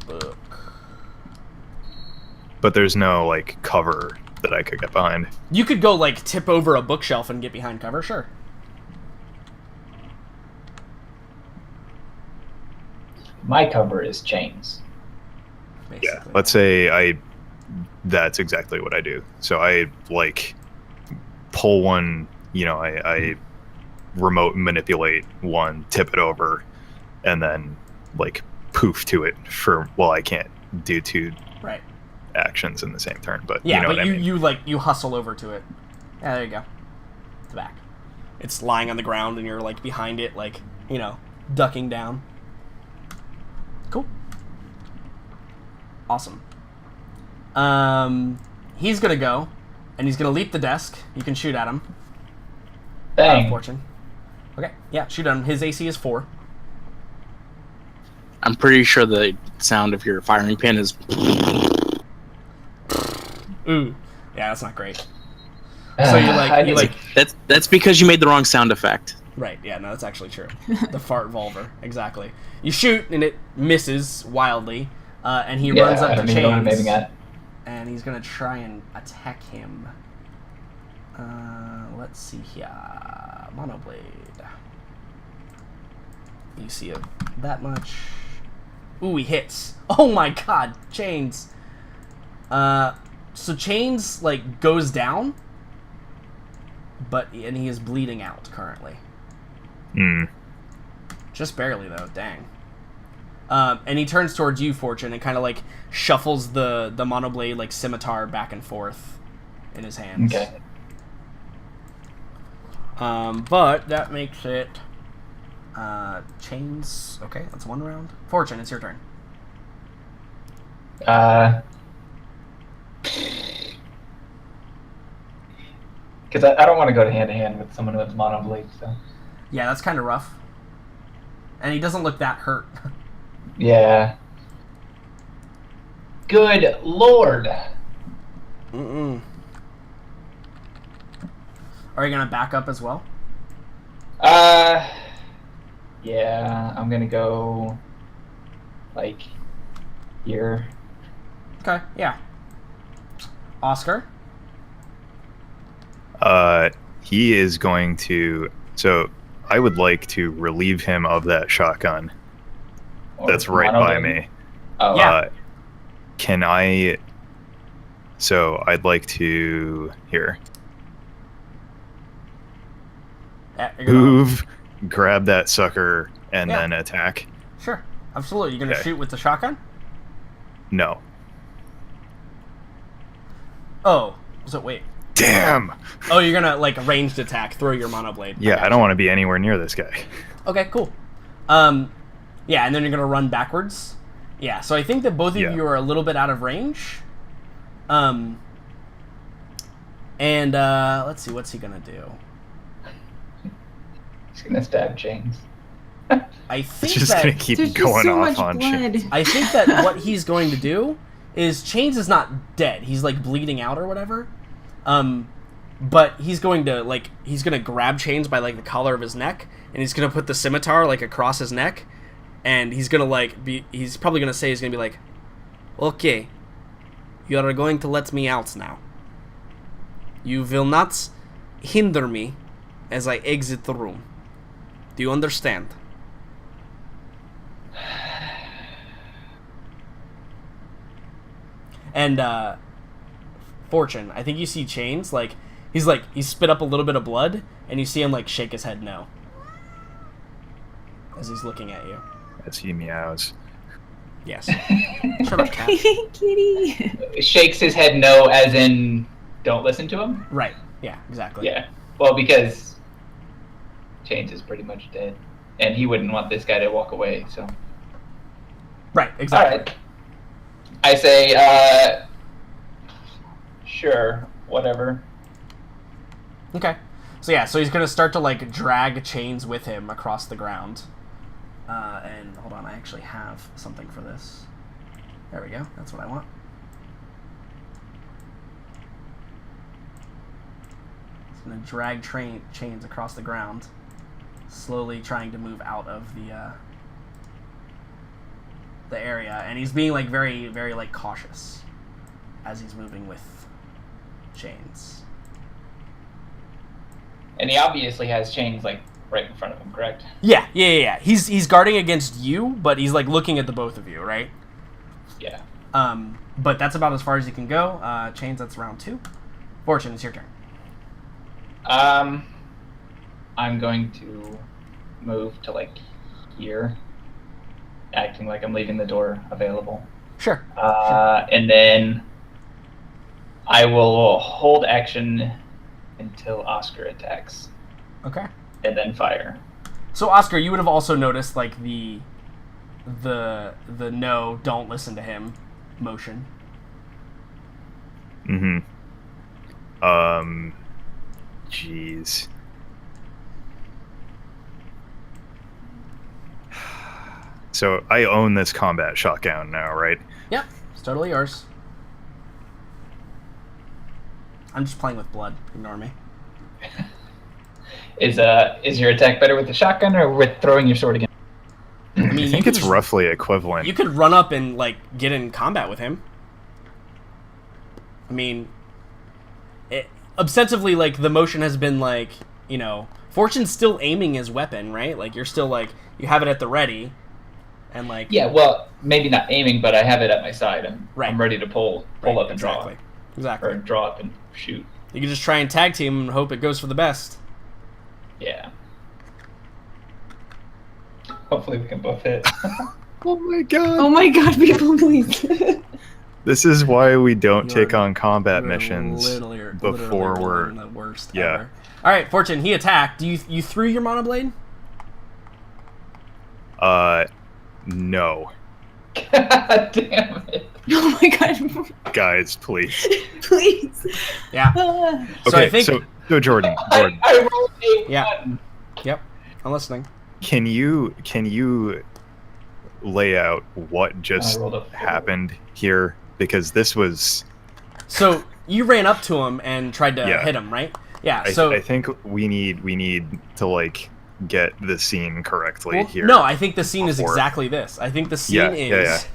[SPEAKER 2] Book.
[SPEAKER 1] But there's no like cover that I could get behind.
[SPEAKER 2] You could go like tip over a bookshelf and get behind cover, sure.
[SPEAKER 4] My cover is Chains.
[SPEAKER 2] Basically.
[SPEAKER 1] Yeah, let's say that's exactly what I do. So I like pull one, I remote manipulate one, tip it over, and then like poof to it I can't do two actions in the same turn, but
[SPEAKER 2] yeah,
[SPEAKER 1] you know
[SPEAKER 2] but
[SPEAKER 1] what I mean.
[SPEAKER 2] you hustle over to it. Yeah, there you go. The back. It's lying on the ground and you're like behind it, like, ducking down. Cool. Awesome. He's gonna go, and he's gonna leap the desk. You can shoot at him.
[SPEAKER 4] Bang.
[SPEAKER 2] Fortune. Okay, yeah, shoot at him. His AC is 4.
[SPEAKER 5] I'm pretty sure the sound of your firing pin is.
[SPEAKER 2] Ooh, yeah, that's not great. So you like
[SPEAKER 5] That's because you made the wrong sound effect.
[SPEAKER 2] Right, yeah, no, that's actually true. The fart volver, exactly. You shoot, and it misses wildly, and he runs up to Chains, and he's going to try and attack him. Let's see here. Monoblade. You see that much. Ooh, he hits. Oh my god, Chains. So Chains, like, goes down, and he is bleeding out currently. Just barely, though. Dang. And he turns towards you, Fortune, and kind of like shuffles the monoblade like scimitar back and forth in his hands.
[SPEAKER 4] Okay.
[SPEAKER 2] But that makes it Chains. Okay, that's one round. Fortune, it's your turn.
[SPEAKER 4] Because I don't want to go hand to hand with someone who has monoblade. So.
[SPEAKER 2] Yeah, that's kind of rough. And he doesn't look that hurt.
[SPEAKER 4] Yeah. Good lord.
[SPEAKER 2] Mm-mm. Are you gonna back up as well?
[SPEAKER 4] Yeah, I'm gonna go like here.
[SPEAKER 2] Okay, yeah. Oscar?
[SPEAKER 1] He is going to. So I would like to relieve him of that shotgun that's right by me.
[SPEAKER 4] Oh,
[SPEAKER 2] yeah.
[SPEAKER 1] Can I? So I'd like to here. Move, grab that sucker, and then attack.
[SPEAKER 2] Sure, absolutely. You're gonna shoot with the shotgun?
[SPEAKER 1] No.
[SPEAKER 2] Oh, so wait.
[SPEAKER 1] Damn.
[SPEAKER 2] Oh, you're gonna like ranged attack, throw your monoblade.
[SPEAKER 1] Yeah, I don't want to be anywhere near this guy.
[SPEAKER 2] Okay, cool. Yeah, and then you're gonna run backwards. Yeah, so I think that both of you are a little bit out of range. And let's see, what's he gonna do?
[SPEAKER 4] He's gonna stab Chains.
[SPEAKER 2] I think
[SPEAKER 1] it's just gonna keep going off on Chains.
[SPEAKER 2] I think that what he's going to do is Chains is not dead. He's like bleeding out or whatever. but he's going to grab Chains by like the collar of his neck, and he's gonna put the scimitar like across his neck, and he's gonna he's probably gonna say he's gonna be like, okay, you are going to let me out now. You will not hinder me as I exit the room. Do you understand? And Fortune, I think you see Chains he's spit up a little bit of blood, and you see him like shake his head no as he's looking at you.
[SPEAKER 1] As he meows.
[SPEAKER 2] Yes. Shut up, cat.
[SPEAKER 3] Kitty.
[SPEAKER 4] Shakes his head no, as in don't listen to him.
[SPEAKER 2] Right. Yeah. Exactly.
[SPEAKER 4] Yeah. Well, because Chains is pretty much dead, and he wouldn't want this guy to walk away. So.
[SPEAKER 2] Right. Exactly.
[SPEAKER 4] All right. I say, sure, whatever.
[SPEAKER 2] Okay. So yeah, so he's gonna start to like drag Chains with him across the ground. And hold on, I actually have something for this. There we go. That's what I want. He's gonna drag Chains across the ground, slowly trying to move out of the area, and he's being like very, very like cautious as he's moving with Chains.
[SPEAKER 4] And he obviously has Chains like right in front of him, correct?
[SPEAKER 2] Yeah. He's guarding against you, but he's like looking at the both of you, right?
[SPEAKER 4] Yeah.
[SPEAKER 2] But that's about as far as he can go. Chains, that's round 2. Fortune, it's your turn.
[SPEAKER 4] I'm going to move to like here, acting like I'm leaving the door available.
[SPEAKER 2] Sure.
[SPEAKER 4] And then I will hold action until Oscar attacks,
[SPEAKER 2] Okay.
[SPEAKER 4] and then fire.
[SPEAKER 2] So Oscar, you would have also noticed like the no, don't listen to him motion.
[SPEAKER 1] Mm-hmm. Jeez. So I own this combat shotgun now, right?
[SPEAKER 2] Yep, it's totally yours. I'm just playing with blood. Ignore me.
[SPEAKER 4] Is your attack better with the shotgun or with throwing your sword again?
[SPEAKER 2] I mean,
[SPEAKER 1] I think it's roughly equivalent.
[SPEAKER 2] You could run up and like get in combat with him. I mean, obsessively, like the motion has been like, you know, Fortune's still aiming his weapon, right? Like you're still like you have it at the ready, and like
[SPEAKER 4] Yeah, well, maybe not aiming, but I have it at my side. I'm
[SPEAKER 2] Right.
[SPEAKER 4] ready to pull
[SPEAKER 2] right,
[SPEAKER 4] up and draw,
[SPEAKER 2] Exactly.
[SPEAKER 4] or draw up and shoot.
[SPEAKER 2] You can just try and tag team and hope it goes for the best.
[SPEAKER 4] Yeah. Hopefully we can both hit.
[SPEAKER 1] Oh my god.
[SPEAKER 3] Oh my god, people, please.
[SPEAKER 1] This is why we don't
[SPEAKER 2] You are-
[SPEAKER 1] take on combat
[SPEAKER 2] You're
[SPEAKER 1] missions
[SPEAKER 2] literally
[SPEAKER 1] before we're...
[SPEAKER 2] rolling the worst
[SPEAKER 1] yeah.
[SPEAKER 2] ever. All right, Fortune, he attacked. You threw your monoblade?
[SPEAKER 1] No.
[SPEAKER 4] God damn it.
[SPEAKER 3] Oh my god,
[SPEAKER 1] Guys, please.
[SPEAKER 3] please.
[SPEAKER 2] Yeah.
[SPEAKER 3] Ah.
[SPEAKER 2] So
[SPEAKER 1] Okay,
[SPEAKER 2] I think
[SPEAKER 1] so Jordan,
[SPEAKER 4] I rolled a
[SPEAKER 2] Yeah.
[SPEAKER 4] 1.
[SPEAKER 2] Yep. I'm listening.
[SPEAKER 1] can you lay out what just
[SPEAKER 4] I rolled a 4.
[SPEAKER 1] happened here? Because this was...
[SPEAKER 2] So you ran up to him and tried to
[SPEAKER 1] Yeah.
[SPEAKER 2] hit him, right? Yeah.
[SPEAKER 1] I
[SPEAKER 2] So
[SPEAKER 1] think we need to like get the scene correctly
[SPEAKER 2] well,
[SPEAKER 1] here.
[SPEAKER 2] no, I think the scene is
[SPEAKER 1] before-
[SPEAKER 2] exactly this. I think the scene
[SPEAKER 1] Yeah,
[SPEAKER 2] is,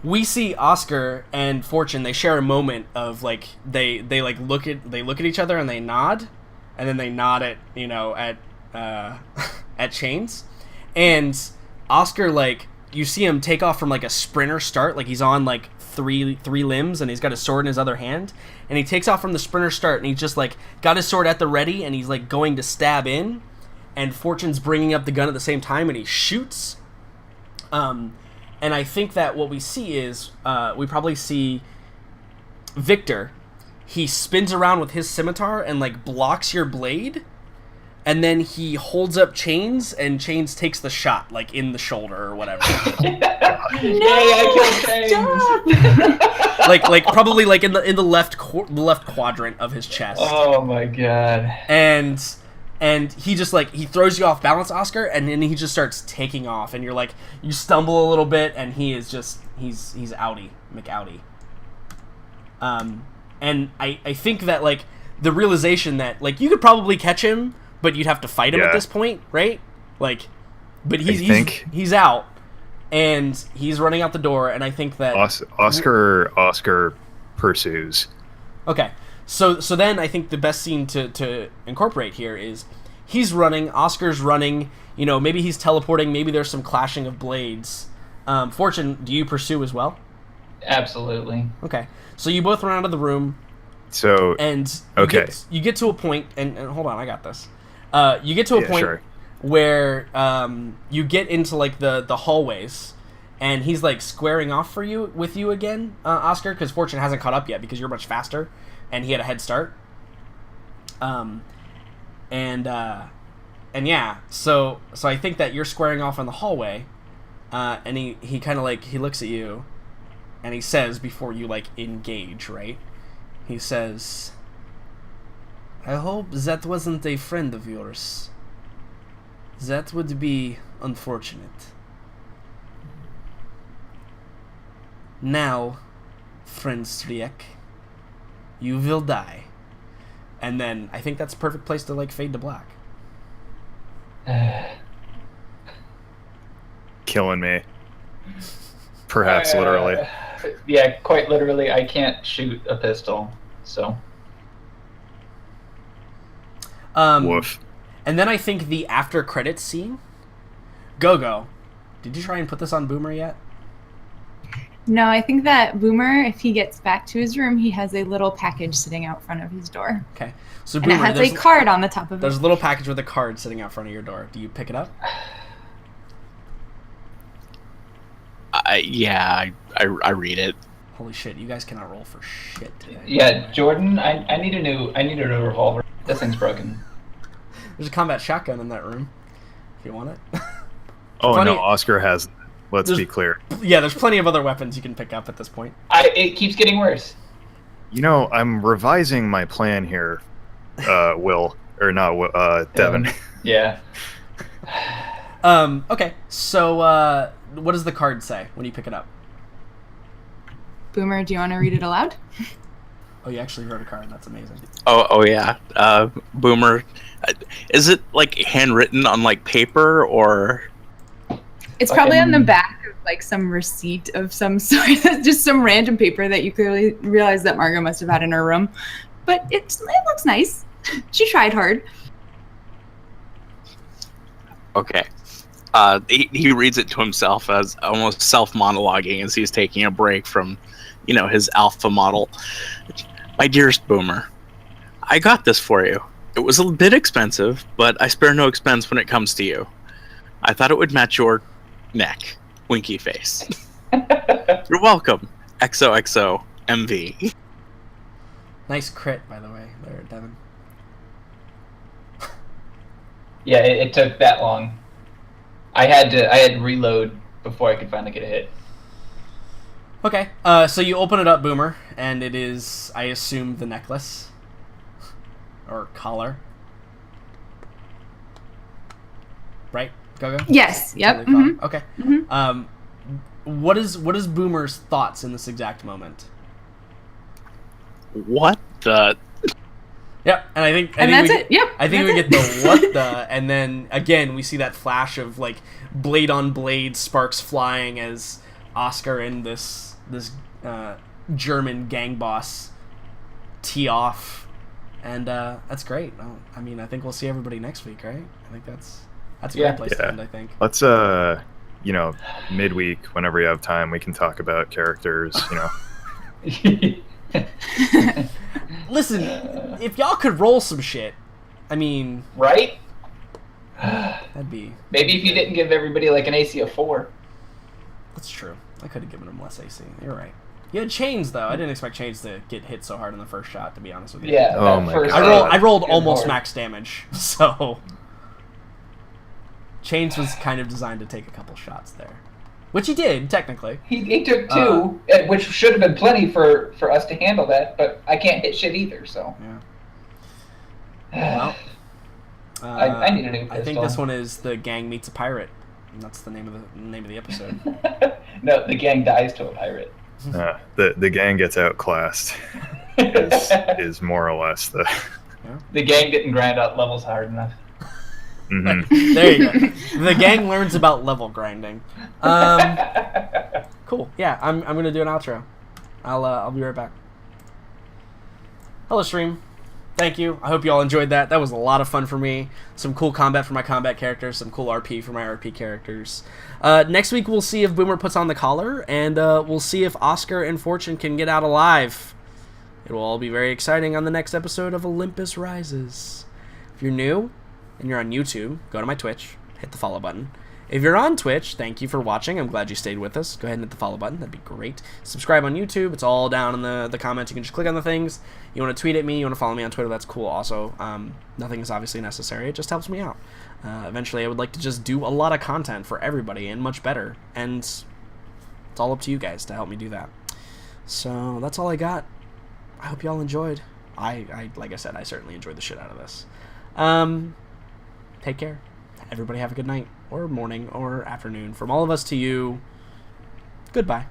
[SPEAKER 2] we see Oscar and Fortune. They share a moment of like they like look at each other and they nod, and then they nod at at Chains, and Oscar, like you see him take off from like a sprinter start, like he's on like three limbs and he's got his sword in his other hand, and he takes off from the sprinter start and he's just like got his sword at the ready and he's like going to stab in, and Fortune's bringing up the gun at the same time and he shoots. And I think that what we see is we probably see Victor. He spins around with his scimitar and like blocks your blade, and then he holds up Chains, and Chains takes the shot like in the shoulder or whatever.
[SPEAKER 4] Yay, I killed Chains.
[SPEAKER 2] like probably like in the left quadrant of his chest.
[SPEAKER 4] Oh my god.
[SPEAKER 2] And he just like he throws you off balance, Oscar, and then he just starts taking off, and you're like you stumble a little bit, and he is just he's outie McOutie. And I think that like the realization that like you could probably catch him, but you'd have to fight him at
[SPEAKER 1] Yeah.
[SPEAKER 2] this point, right? Like, but
[SPEAKER 1] I think-
[SPEAKER 2] he's out, and he's running out the door, and I think that
[SPEAKER 1] Oscar pursues.
[SPEAKER 2] okay. So then I think the best scene to incorporate here is he's running, Oscar's running. You know, maybe he's teleporting. Maybe there's some clashing of blades. Fortune, do you pursue as well?
[SPEAKER 4] Absolutely.
[SPEAKER 2] Okay, so you both run out of the room.
[SPEAKER 1] So
[SPEAKER 2] And
[SPEAKER 1] Okay.
[SPEAKER 2] you get to a point, and hold on, I got this. You get to a
[SPEAKER 1] Yeah,
[SPEAKER 2] point
[SPEAKER 1] sure.
[SPEAKER 2] where you get into like the hallways, and he's like squaring off with you again, Oscar, because Fortune hasn't caught up yet because you're much faster, and he had a head start. And yeah, so I think that you're squaring off in the hallway, and he kind of like he looks at you, and he says before you like engage, right? He says, I hope that wasn't a friend of yours. That would be unfortunate. Now, friend Striek, you will die. And then I think that's a perfect place to like fade to black.
[SPEAKER 1] Killing me. Perhaps literally.
[SPEAKER 4] Yeah, quite literally. I can't shoot a pistol, so.
[SPEAKER 1] Woof.
[SPEAKER 2] And then I think the after credits scene. Go. Did you try and put this on Boomer yet?
[SPEAKER 3] No, I think that Boomer, if he gets back to his room, he has a little package sitting out front of his door.
[SPEAKER 2] Okay. So
[SPEAKER 3] And
[SPEAKER 2] Boomer,
[SPEAKER 3] it has
[SPEAKER 2] there's
[SPEAKER 3] a card on the top of
[SPEAKER 2] there's
[SPEAKER 3] it.
[SPEAKER 2] a little package with a card sitting out front of your door. Do you pick it up?
[SPEAKER 5] I read it.
[SPEAKER 2] Holy shit, you guys cannot roll for shit today.
[SPEAKER 4] Yeah, Jordan, I need a new revolver. This thing's broken.
[SPEAKER 2] There's a combat shotgun in that room. If you want it.
[SPEAKER 1] Oh
[SPEAKER 2] Funny-
[SPEAKER 1] no, Oscar has. Let's
[SPEAKER 2] There's-
[SPEAKER 1] be clear.
[SPEAKER 2] Yeah, there's plenty of other weapons you can pick up at this point.
[SPEAKER 4] It keeps getting worse.
[SPEAKER 1] You know, I'm revising my plan here, Will, or not Will, Devin.
[SPEAKER 4] Yeah.
[SPEAKER 2] Okay, so what does the card say when you pick it up?
[SPEAKER 3] Boomer, do you want to read it aloud?
[SPEAKER 2] Oh, you actually wrote a card. That's amazing.
[SPEAKER 5] Oh yeah. Boomer, is it like handwritten on like paper or?
[SPEAKER 3] It's probably on the
[SPEAKER 4] Fucking-
[SPEAKER 3] back of like some receipt of some sort, just some random paper that you clearly realize that Margot must have had in her room. But it looks nice. She tried hard.
[SPEAKER 5] Okay. He reads it to himself as almost self-monologuing as he's taking a break from, his alpha model. My dearest Boomer, I got this for you. It was a bit expensive, but I spare no expense when it comes to you. I thought it would match your neck. Winky face. You're welcome. XOXO MV.
[SPEAKER 2] Nice crit, by the way, there, Devin.
[SPEAKER 4] Yeah, it took that long. I had to reload before I could finally get a hit.
[SPEAKER 2] Okay, so you open it up, Boomer, and it is, I assume, the necklace. Or collar. Right? Go.
[SPEAKER 3] Yes. Yep.
[SPEAKER 2] Totally
[SPEAKER 3] Mhm.
[SPEAKER 2] Okay.
[SPEAKER 3] Mhm.
[SPEAKER 2] What is Boomer's thoughts in this exact moment?
[SPEAKER 5] What the?
[SPEAKER 2] Yep, and I think
[SPEAKER 3] that's
[SPEAKER 2] we,
[SPEAKER 3] it. Yep.
[SPEAKER 2] I think we
[SPEAKER 3] that's
[SPEAKER 2] get the
[SPEAKER 3] it.
[SPEAKER 2] what the, and then again we see that flash of like blade on blade, sparks flying as Oscar and this German gang boss tee off, and that's great. I mean, I think we'll see everybody next week, right? I think that's a great
[SPEAKER 4] Yeah.
[SPEAKER 2] place to
[SPEAKER 1] Yeah.
[SPEAKER 2] end. I think.
[SPEAKER 1] Let's midweek whenever you have time, we can talk about characters.
[SPEAKER 2] Listen, if y'all could roll some shit, I mean,
[SPEAKER 4] Right?
[SPEAKER 2] that'd be.
[SPEAKER 4] Maybe if you didn't give everybody like an AC of 4.
[SPEAKER 2] That's true. I could have given him less AC. You're right. You had chains though. I didn't expect chains to get hit so hard in the first shot. To be honest with you.
[SPEAKER 4] Yeah.
[SPEAKER 1] Oh
[SPEAKER 4] that
[SPEAKER 1] my
[SPEAKER 4] first
[SPEAKER 1] God.
[SPEAKER 2] I rolled
[SPEAKER 4] good
[SPEAKER 2] almost
[SPEAKER 4] lord.
[SPEAKER 2] max damage, so chains was kind of designed to take a couple shots there, which he did technically.
[SPEAKER 4] He took 2, which should have been plenty for us to handle that, but I can't hit shit either, so.
[SPEAKER 2] Yeah. Well,
[SPEAKER 4] I need a new
[SPEAKER 2] I think
[SPEAKER 4] pistol.
[SPEAKER 2] this one is the gang meets a pirate, and that's the name of the episode.
[SPEAKER 4] No, the gang dies to a pirate.
[SPEAKER 1] The gang gets outclassed. is more or less the.
[SPEAKER 4] The gang didn't grind out levels hard enough.
[SPEAKER 1] Mhm.
[SPEAKER 2] There you go. The gang learns about level grinding. Cool. Yeah, I'm gonna do an outro. I'll be right back. Hello, stream. Thank you. I hope you all enjoyed that. That was a lot of fun for me. Some cool combat for my combat characters. Some cool RP for my RP characters. Next week we'll see if Boomer puts on the collar, and we'll see if Oscar and Fortune can get out alive. It will all be very exciting on the next episode of Olympus Rises. If you're new and you're on YouTube, go to my Twitch, hit the follow button. If you're on Twitch, thank you for watching. I'm glad you stayed with us. Go ahead and hit the follow button. That'd be great. Subscribe on YouTube. It's all down in the comments. You can just click on the things. You want to tweet at me, you want to follow me on Twitter, that's cool also. Nothing is obviously necessary. It just helps me out. Eventually, I would like to just do a lot of content for everybody and much better. And it's all up to you guys to help me do that. So that's all I got. I hope you all enjoyed. I like I said, I certainly enjoyed the shit out of this. Take care. Everybody have a good night, or morning, or afternoon. From all of us to you, goodbye.